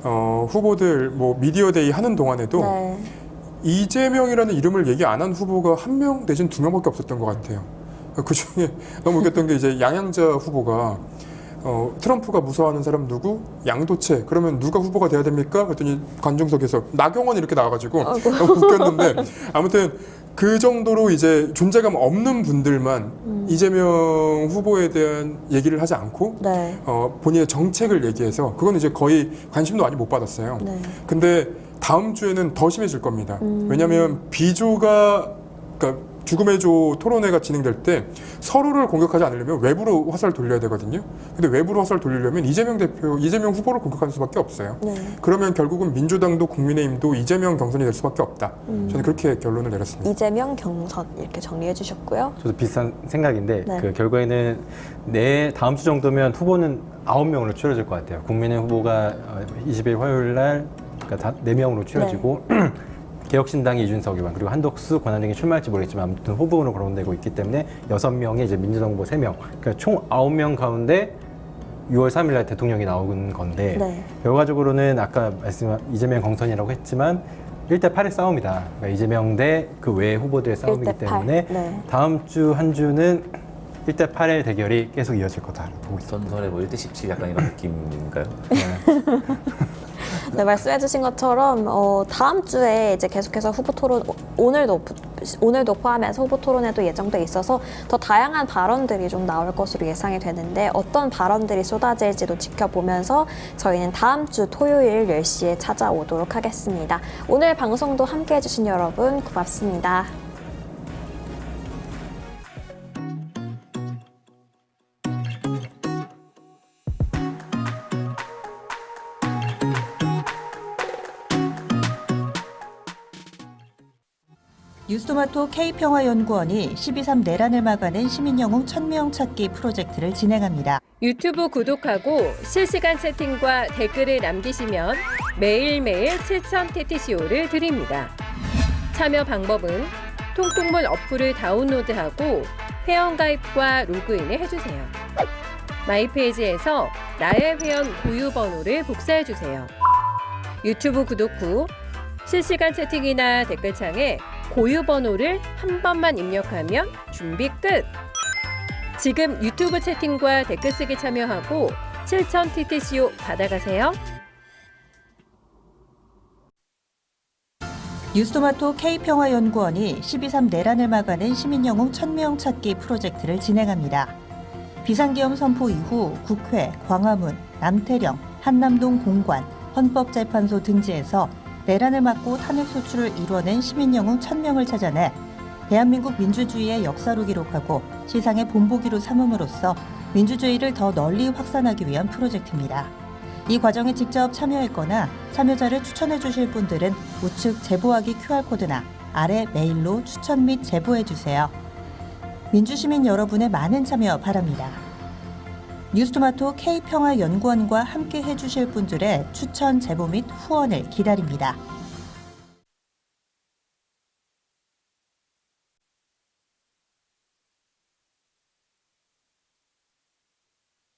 후보들 뭐 미디어데이 하는 동안에도 네. 이재명이라는 이름을 얘기 안 한 후보가 1명 내지는 2명밖에 없었던 것 같아요. 그 중에 너무 웃겼던 게 이제 양양자 후보가 트럼프가 무서워하는 사람 누구? 양도채. 그러면 누가 후보가 돼야 됩니까? 그랬더니 관중석에서 나경원 이렇게 나와가지고 너무 웃겼는데 아무튼 그 정도로 이제 존재감 없는 분들만 이재명 후보에 대한 얘기를 하지 않고 네. 본인의 정책을 얘기해서 그건 이제 거의 관심도 많이 못 받았어요. 네. 근데 다음 주에는 더 심해질 겁니다. 왜냐하면 비조가 그러니까 죽음의 조 토론회가 진행될 때 서로를 공격하지 않으려면 외부로 화살을 돌려야 되거든요. 근데 외부로 화살을 돌리려면 이재명 후보를 공격하는 수밖에 없어요. 네. 그러면 결국은 민주당도 국민의힘도 이재명 경선이 될 수밖에 없다. 저는 그렇게 결론을 내렸습니다. 이재명 경선 이렇게 정리해 주셨고요. 저도 비슷한 생각인데 네. 그 결과에는 다음 주 정도면 후보는 9명으로 추려질 것 같아요. 국민의 후보가 20일 화요일 날 그러니까 4명으로 추려지고 개혁신당이 이준석 의원 그리고 한덕수 권한쟁이 출마할지 모르겠지만 아무튼 후보로 거론되고 있기 때문에 6명이 이제 민주당 후보 3명 그러니까 총 9명 가운데 6월 3일 날 대통령이 나오는 건데 네. 결과적으로는 아까 말씀한 이재명 경선이라고 했지만 1대 8의 싸움이다. 그러니까 이재명 대 그 외 후보들의 싸움이기 1대 8. 때문에 네. 다음 주 한 주는 1대 8의 대결이 계속 이어질 거다 보고 있습니다. 전설의 뭐 1대 17 약간 이런 느낌인가요? 네, 말씀해주신 것처럼 다음 주에 이제 계속해서 후보 토론 오늘도 포함해서 후보 토론회도 예정돼 있어서 더 다양한 발언들이 좀 나올 것으로 예상이 되는데 어떤 발언들이 쏟아질지도 지켜보면서 저희는 다음 주 토요일 10시에 찾아오도록 하겠습니다. 오늘 방송도 함께해주신 여러분 고맙습니다. 뉴스토마토 K평화연구원이 12.3 내란을 막아낸 시민영웅 1000명 찾기 프로젝트를 진행합니다. 유튜브 구독하고 실시간 채팅과 댓글을 남기시면 매일매일 7천 TTCO를 드립니다. 참여 방법은 통통물 어플을 다운로드하고 회원가입과 로그인을 해주세요. 마이페이지에서 나의 회원 고유 번호를 복사해주세요. 유튜브 구독 후 실시간 채팅이나 댓글창에 고유 번호를 한 번만 입력하면 준비 끝! 지금 유튜브 채팅과 댓글 쓰기 참여하고 7천 TTCO 받아가세요. 뉴스토마토 K평화연구원이 12.3 내란을 막아낸 시민영웅 1000명 찾기 프로젝트를 진행합니다. 비상계엄 선포 이후 국회, 광화문, 남태령, 한남동 공관, 헌법재판소 등지에서 내란을 막고 탄핵 소추를 이뤄낸 시민영웅 1000명을 찾아내 대한민국 민주주의의 역사로 기록하고 시상의 본보기로 삼음으로써 민주주의를 더 널리 확산하기 위한 프로젝트입니다. 이 과정에 직접 참여했거나 참여자를 추천해 주실 분들은 우측 제보하기 QR코드나 아래 메일로 추천 및 제보해 주세요. 민주시민 여러분의 많은 참여 바랍니다. 뉴스토마토 K평화연구원과 함께 해주실 분들의 추천, 제보 및 후원을 기다립니다.